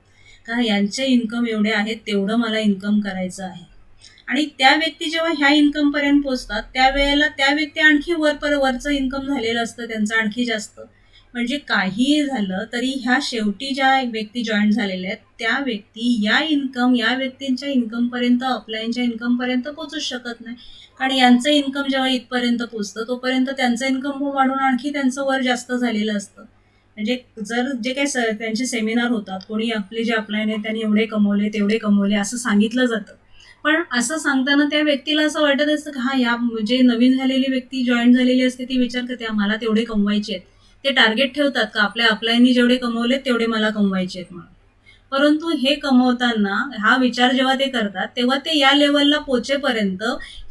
का यांचे इन्कम एवढे आहेत तेवढं मला इन्कम करायचं आहे. आणि त्या व्यक्ती जेव्हा ह्या इन्कमपर्यंत पोहोचतात त्यावेळेला त्या व्यक्ती आणखी वरचं इन्कम झालेलं असतं त्यांचं आणखी जास्त. म्हणजे काहीही झालं तरी ह्या शेवटी ज्या व्यक्ती जॉईन झालेल्या आहेत त्या व्यक्ती या व्यक्तींच्या इन्कमपर्यंत अपलाईनच्या इन्कमपर्यंत पोहोचूच शकत नाही. कारण यांचं इन्कम जेव्हा इथपर्यंत पोहोचतं तोपर्यंत त्यांचं इन्कम वाढून आणखी त्यांचं वर जास्त झालेलं असतं. म्हणजे जर जे काही त्यांचे सेमिनार होतात, कोणी आपले जे अपलायन आहे त्यांनी एवढे कमवले, तेवढे कमवले असं सांगितलं जातं. पण असं सांगताना त्या व्यक्तीला असं वाटत असतं की हां, या म्हणजे नवीन झालेली व्यक्ती जॉइन झालेली असते ती विचार करते, मला तेवढे कमवायचे आहेत. ते टार्गेट ठेवतात का आपल्या अपलायननी जेवढे कमवले तेवढे मला कमवायचे आहेत म्हणून. परंतु हे कमवताना हा विचार जेव्हा ते करतात, तेव्हा ते या लेव्हलला पोहोचेपर्यंत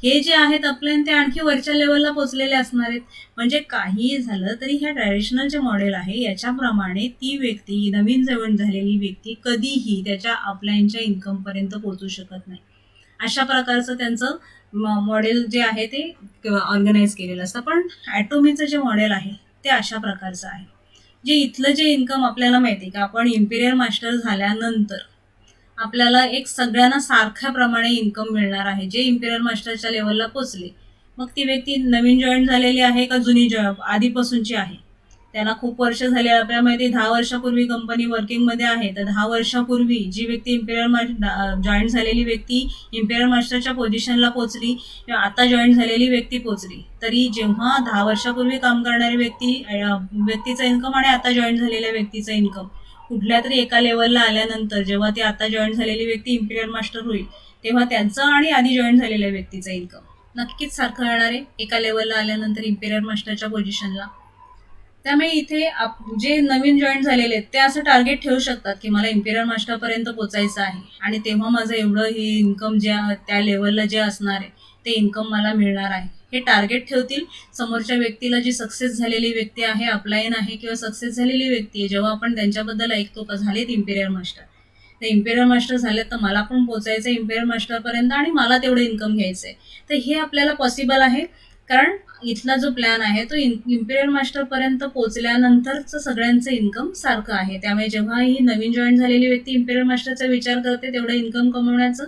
हे जे आहेत अपलायन ते आणखी वरच्या लेव्हलला पोहोचलेले असणार आहेत. म्हणजे काहीही झालं तरी ह्या ट्रॅडिशनल जे मॉडेल आहे याच्याप्रमाणे ती व्यक्ती, नवीन जॉइन झालेली व्यक्ती कधीही त्याच्या अपलायनच्या इन्कमपर्यंत पोहोचू शकत नाही. अशा प्रकारचं त्यांचं मॉडेल जे आहे ते ऑर्गनाईज केलेलं असतं. पण ॲटोमीचं जे मॉडेल आहे ते अशा प्रकारचं आहे. जे इथलं जे इन्कम आपल्याला माहिती आहे की आपण इम्पिरियल मास्टर झाल्यानंतर आपल्याला एक सगळ्यांना सारख्या प्रमाणे इन्कम मिळणार आहे. जे इम्पिरियल मास्टरच्या लेवलला पोचले, मग ती व्यक्ती नवीन जॉईन झालेली आहे का जुनी आधीपासूनची आहे, त्याला खूप वर्ष झाली, आपल्याला माहिती 10 वर्षापूर्वी कंपनी वर्किंगमध्ये आहे, तर 10 वर्षापूर्वी जी व्यक्ती जॉईन झालेली व्यक्ती इम्पिरियल मास्टरच्या पोझिशनला पोहोचली किंवा आता जॉईन झालेली व्यक्ती पोहोचली, तरी जेव्हा 10 वर्षापूर्वी काम करणारी व्यक्तीचं इन्कम आणि आता जॉईन झालेल्या व्यक्तीचं इन्कम कुठल्या तरी एका लेवलला आल्यानंतर जेव्हा ती आता जॉईन झालेली व्यक्ती इम्पिरियल मास्टर होईल, तेव्हा त्यांचं आणि आधी जॉईन झालेल्या व्यक्तीचं इन्कम नक्कीच सारखं येणार आहे एका लेवलला आल्यानंतर इम्पिरियल मास्टरच्या पोझिशनला. त्यामुळे इथे जे नवीन जॉईन झालेले आहेत ते असं टार्गेट ठेवू शकतात की मला इम्पिरियल मास्टरपर्यंत पोचायचं आहे आणि तेव्हा माझं एवढं हे इन्कम त्या लेवलला जे असणार आहे ते इन्कम मला मिळणार आहे, हे टार्गेट ठेवतील. समोरच्या व्यक्तीला जी सक्सेस झालेली व्यक्ती आहे, अपलायन आहे किंवा सक्सेस झालेली व्यक्ती आहे, जेव्हा आपण त्यांच्याबद्दल ऐकतो का झालेत इम्पिरियल मास्टर, तर इम्पिरियल मास्टर झाले तर मला पण पोचायचं आहे इम्पिरियल मास्टरपर्यंत आणि मला तेवढं इन्कम घ्यायचं आहे. तर हे आपल्याला पॉसिबल आहे कारण इथला जो प्लॅन आहे तो इम्पिरियल मास्टरपर्यंत पोहोचल्यानंतरचं सगळ्यांचं इन्कम सारखं आहे. त्यामुळे जेव्हा ही नवीन जॉईन झालेली व्यक्ती इम्पिरियल मास्टरचा विचार करते तेवढं इन्कम कमवण्याचं,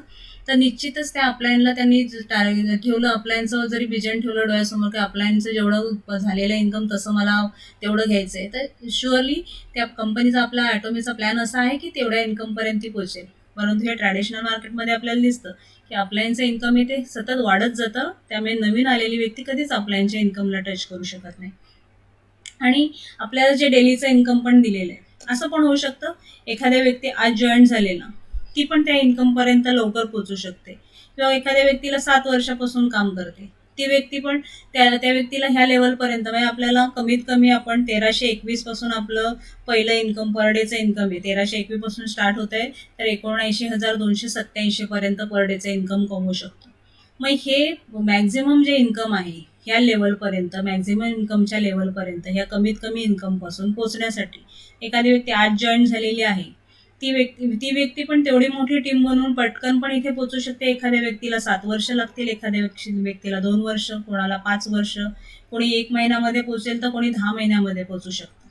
तर निश्चितच त्या अपलायनला त्यांनी ठेवलं, अपलायनचं जरी विजन ठेवलं डोळ्यासमोर की अपलायनचं जेवढं झालेलं इन्कम तसं मला तेवढं घ्यायचं आहे, तर शुअरली त्या कंपनीचा आपला ॲटोमीचा प्लॅन असा आहे की तेवढ्या इन्कमपर्यंत ती पोहोचेल. परंतु हे ट्रॅडिशनल मार्केटमध्ये आपल्याला दिसतं की अपलायनचं इन्कम हे सतत वाढत जातं, त्यामुळे नवीन आलेली व्यक्ती कधीच अपलायनच्या इन्कमला टच करू शकत नाही. आणि आपल्याला जे डेलीचं इन्कम पण दिलेलं आहे, असं पण होऊ शकतं एखाद्या व्यक्ती आज जॉईन झालेला ती पण त्या इन्कमपर्यंत लवकर पोहोचू शकते, किंवा एखाद्या व्यक्तीला 7 वर्षापासून काम करते ती व्यक्ती पण त्या व्यक्तीला ह्या लेवलपर्यंत, म्हणजे आपल्याला कमीत कमी आपण 1321 पासून आपलं पहिलं इन्कम पर डेचं इन्कम आहे 1321 पासून स्टार्ट होत आहे, तर 79,287 पर्यंत पर डेचं इन्कम कमवू शकतो. मग हे मॅक्झिमम जे इन्कम आहे ह्या लेवलपर्यंत, मॅक्झिमम इन्कमच्या लेवलपर्यंत, ह्या कमीत कमी इन्कमपासून पोहोचण्यासाठी एखादी व्यक्ती आज जॉईन झालेली आहे, ती व्यक्ती पण तेवढी मोठी टीम बनवून पटकन पण इथे पोहोचू शकते. एखाद्या व्यक्तीला 7 वर्ष लागतील, एखाद्या व्यक्तीला 2 वर्ष, कोणाला 5 वर्ष, कोणी 1 महिन्यामध्ये पोहोचेल तर कोणी 10 महिन्यामध्ये पोहोचू शकतं.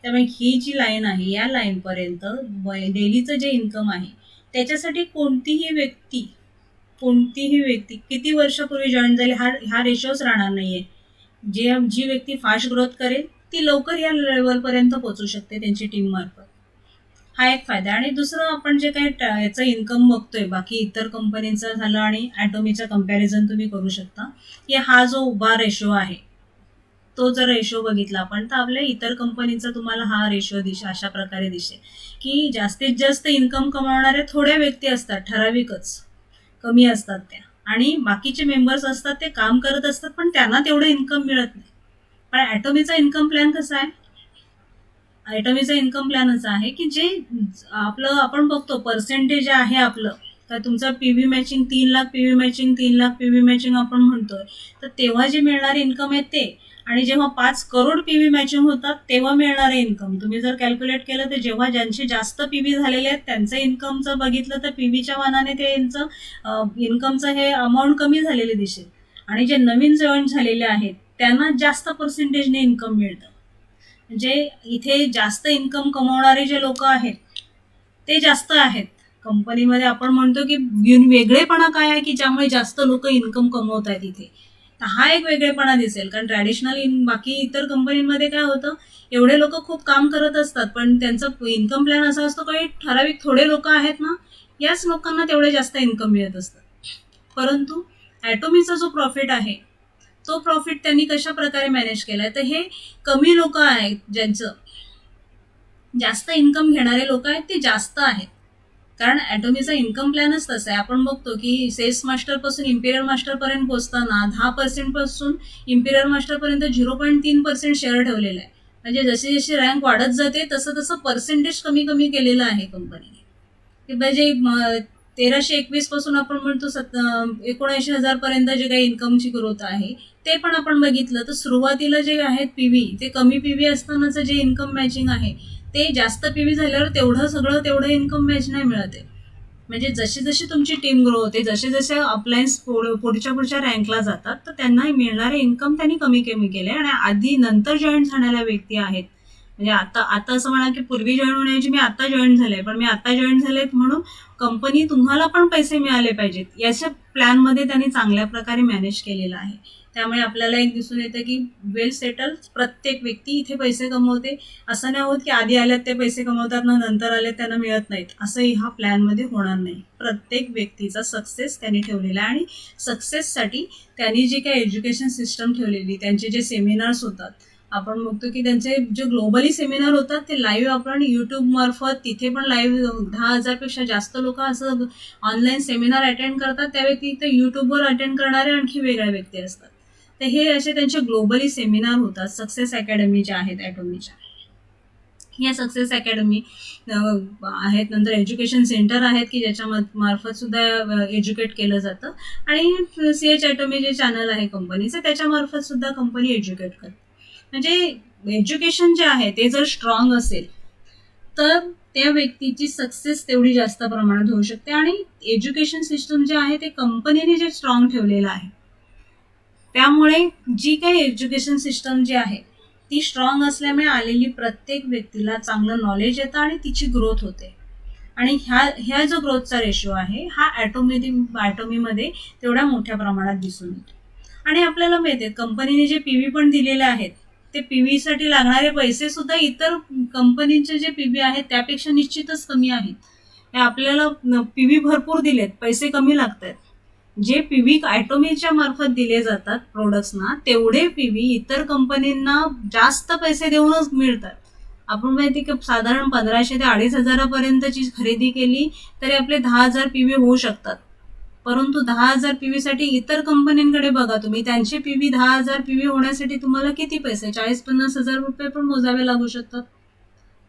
त्यामुळे ही जी लाईन आहे या लाईनपर्यंत डेलीचं जे इन्कम आहे त्याच्यासाठी कोणतीही व्यक्ती किती वर्षापूर्वी जॉईन झाली हा रेशोच राहणार नाहीये. जी व्यक्ती फास्ट ग्रोथ करेल ती लवकर या लेवलपर्यंत पोहोचू शकते त्यांची टीम मार्फत. हा एक फायदा. आणि दुसरं आपण जे काही याचं इन्कम बघतोय बाकी इतर कंपनीचं झालं आणि ॲटोमीचं कम्पॅरिझन तुम्ही करू शकता की हा जो उभा रेशो आहे तो जर रेशो बघितला आपण तर आपल्या इतर कंपनीचा तुम्हाला हा रेशो अशा प्रकारे दिसेल की जास्तीत जास्त इन्कम कमावणारे थोड्या व्यक्ती असतात, ठराविकच कमी असतात त्या, आणि बाकीचे मेंबर्स असतात ते काम करत असतात पण त्यांना तेवढं इन्कम मिळत नाही. पण ॲटोमीचा इन्कम प्लॅन कसा आहे, ॲटोमीचा इन्कम प्लॅन असा आहे की जे आपलं आपण बघतो पर्सेंटेज आहे आपलं, तर तुमचं PV matching 3 lakh, PV matching 3 lakh, PV matching आपण म्हणतोय, तर तेव्हा जे मिळणारे इन्कम आहे ते, आणि जेव्हा 5 करोड पीव्ही मॅचिंग होतात तेव्हा मिळणारे इन्कम तुम्ही जर कॅल्क्युलेट केलं तर जेव्हा ज्यांचे जास्त पीव्ही झालेले आहेत त्यांचं इन्कमचं बघितलं तर पीव्हीच्या मानाने ते इन्कमचं हे अमाऊंट कमी झालेले दिसेल, आणि जे नवीन जॉईन झालेले आहेत त्यांना जास्त पर्सेंटेजने इन्कम मिळतं. म्हणजे इथे जास्त इन्कम कमवणारे जे लोक आहेत ते जास्त आहेत कंपनीमध्ये. आपण म्हणतो की वेगळेपणा काय आहे की ज्यामुळे जास्त लोक इन्कम कमवत आहेत इथे, तर हा एक वेगळेपणा दिसेल. कारण ट्रॅडिशनल बाकी इतर कंपनीमध्ये काय होतं, एवढे लोक खूप काम करत असतात पण त्यांचा इन्कम प्लॅन असा असतो काही ठराविक थोडे लोक आहेत ना, याच लोकांना तेवढे जास्त इन्कम मिळत असतात. परंतु ॲटोमीचा जो प्रॉफिट आहे तो प्रॉफिट त्यांनी कशा प्रकारे मॅनेज केलाय, तर हे कमी लोक आहेत ज्यांचं जास्त इन्कम घेणारे लोक आहेत ते जास्त आहेत, कारण ॲटोमीचा इन्कम प्लॅनच तसा आहे. आपण बघतो की सेल्स मास्टरपासून इम्पिरियल मास्टरपर्यंत पोहोचताना 10% पासून इम्पिरियल मास्टरपर्यंत 0.3% शेअर ठेवलेला आहे. म्हणजे जशी जशी रँक वाढत जाते तसं तसं पर्सेंटेज कमी कमी केलेलं आहे कंपनीने. की म्हणजे 1321 पासून आपण म्हणतो 79,000 पर्यंत जे काही इन्कमची ग्रोथ आहे ते पण आपण बघितलं तर सुरुवातीला जे आहेत पीव्ही ते कमी पीव्ही असतानाचं जे इन्कम मॅचिंग आहे ते जास्त पीव्ही झाल्यावर तेवढं इन्कम मॅच नाही मिळत आहे. म्हणजे जशी जशी तुमची टीम ग्रो होते, जसे जसे अपलायन्स पुढच्या रँकला जातात तर त्यांना मिळणारे इन्कम त्यांनी कमी कमी केले. आणि आधी नंतर जॉईन झालेल्या व्यक्ती आहेत, म्हणजे आता आता असं म्हणा की पूर्वी जॉईन होण्याची मी आता जॉईन झाले, पण मी आता जॉईन झालेत म्हणून कंपनी तुम्हाला पण पैसे मिळाले पाहिजेत याच्या प्लॅनमध्ये त्यांनी चांगल्या प्रकारे मॅनेज केलेलं आहे. त्यामुळे आपल्याला एक दिसून येतं की वेल सेटल प्रत्येक व्यक्ती इथे पैसे कमवते. असं नाही होत की आधी आल्यात ते पैसे कमवतात ना नंतर आले त्यांना मिळत नाहीत, असंही ह्या प्लॅनमध्ये होणार नाही. प्रत्येक व्यक्तीचा सक्सेस त्यांनी ठेवलेला आहे आणि सक्सेससाठी त्यांनी जी काही एज्युकेशन सिस्टम ठेवलेली, त्यांचे जे सेमिनार्स होतात, आपण बघतो की त्यांचे जे ग्लोबली सेमिनार होतात ते लाईव्ह आपण यूट्यूब मार्फत तिथे पण लाईव्ह 10,000पेक्षा जास्त लोक असं ऑनलाईन सेमिनार अटेंड करतात. त्या व्यक्ती इथे यूट्यूबवर अटेंड करणारे आणखी वेगळ्या व्यक्ती असतात. तर हे असे त्यांचे ग्लोबली सेमिनार होतात. सक्सेस अकॅडमी ज्या आहेत ॲटोमीच्या, ह्या सक्सेस अकॅडमी आहेत. नंतर एज्युकेशन सेंटर आहेत की ज्याच्या मार्फत सुद्धा एज्युकेट केलं जातं. आणि CH ॲटोमी जे चॅनल आहे कंपनीचं त्याच्यामार्फत सुद्धा कंपनी एज्युकेट करते. म्हणजे एज्युकेशन जे आहे ते जर स्ट्रॉंग असेल तर त्या व्यक्तीची सक्सेस तेवढी जास्त प्रमाणात होऊ शकते. आणि एज्युकेशन सिस्टम जे आहे ते कंपनीने जे स्ट्रॉंग ठेवलेलं आहे त्यामुळे जी काही एज्युकेशन सिस्टम जी आहे ती स्ट्रॉंग असल्यामुळे आलेली प्रत्येक व्यक्तीला चांगलं नॉलेज येतं आणि तिची ग्रोथ होते. आणि ह्या जो ग्रोथचा रेशो आहे हा ॲटोमीमध्ये तेवढ्या मोठ्या प्रमाणात दिसून येतो. आणि आपल्याला माहिती आहे कंपनीने जे पीव्ही पण दिलेले आहेत ते पीव्हीसाठी लागणारे पैसे सुद्धा इतर कंपनीचे जे पीव्ही आहेत त्यापेक्षा निश्चितच कमी आहेत. आपल्याला पीव्ही भरपूर दिलेत, पैसे कमी लागत आहेत. जे पीव्ही ॲटोमीच्या मार्फत दिले जातात प्रोडक्ट्सना तेवढे पीव्ही इतर कंपनींना जास्त पैसे देऊनच मिळतात. आपण माहिती की साधारण 1,500 ते 2,500पर्यंतची खरेदी केली तरी आपले 10,000 पीव्ही होऊ शकतात. परंतु 10,000 पीव्हीसाठी इतर कंपन्यांकडे बघा तुम्ही, त्यांचे पीव्ही 10,000 पीव्ही होण्यासाठी तुम्हाला किती पैसे 40-50,000 रुपये पण मोजावे लागू शकतात.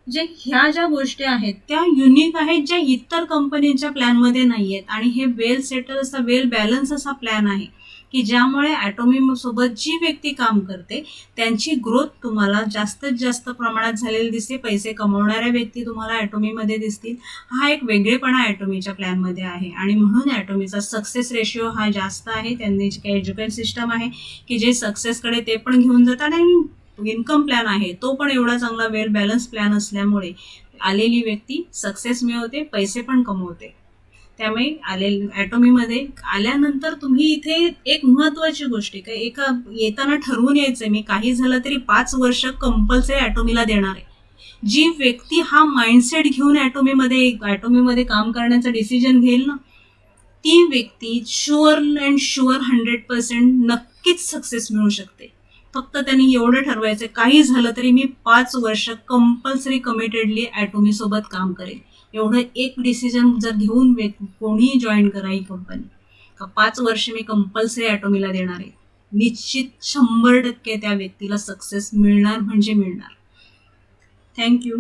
जे ह्या ज्या गोष्टी आहेत त्या युनिक आहेत, ज्या इतर कंपनीच्या प्लॅनमध्ये नाही आहेत. आणि हे वेल सेटल असा वेल बॅलन्स असा प्लॅन आहे की ज्यामुळे ॲटोमी सोबत जी व्यक्ती काम करते त्यांची ग्रोथ तुम्हाला जास्तीत जास्त प्रमाणात झालेली दिसते. पैसे कमवणाऱ्या व्यक्ती तुम्हाला ॲटोमीमध्ये दिसतील. हा एक वेगळेपणा ॲटोमीच्या प्लॅनमध्ये आहे आणि म्हणून ॲटोमीचा सक्सेस रेशिओ हा जास्त आहे. त्यांनी जे काही एज्युकेशन सिस्टम आहे की जे सक्सेसकडे ते पण घेऊन जातात आणि इन्कम प्लॅन आहे तो पण एवढा चांगला वेल बॅलन्स प्लॅन असल्यामुळे आलेली व्यक्ती सक्सेस मिळवते, पैसे पण कमवते. त्यामुळे ॲटोमीमध्ये आल्यानंतर तुम्ही इथे एक महत्वाची गोष्ट आहे, एका येताना ठरवून यायचं मी काही झालं तरी 5 वर्ष कंपल्सरी ॲटोमीला देणार आहे. जी व्यक्ती हा माइंडसेट घेऊन ॲटोमीमध्ये काम करण्याचा डिसिजन घेईल ना ती व्यक्ती शुअर अँड शुअर 100% नक्कीच सक्सेस मिळू शकते. फक्त त्यांनी एवढं ठरवायचं काही झालं तरी मी 5 वर्ष कंपल्सरी कमिटेडली ॲटोमी सोबत काम करेल. एवढं एक डिसिजन जर घेऊन कोणीही जॉईन करा ही कंपनी का 5 वर्ष मी कंपल्सरी ॲटोमीला देणार आहे, निश्चित 100% त्या व्यक्तीला सक्सेस मिळणार म्हणजे मिळणार. थँक्यू.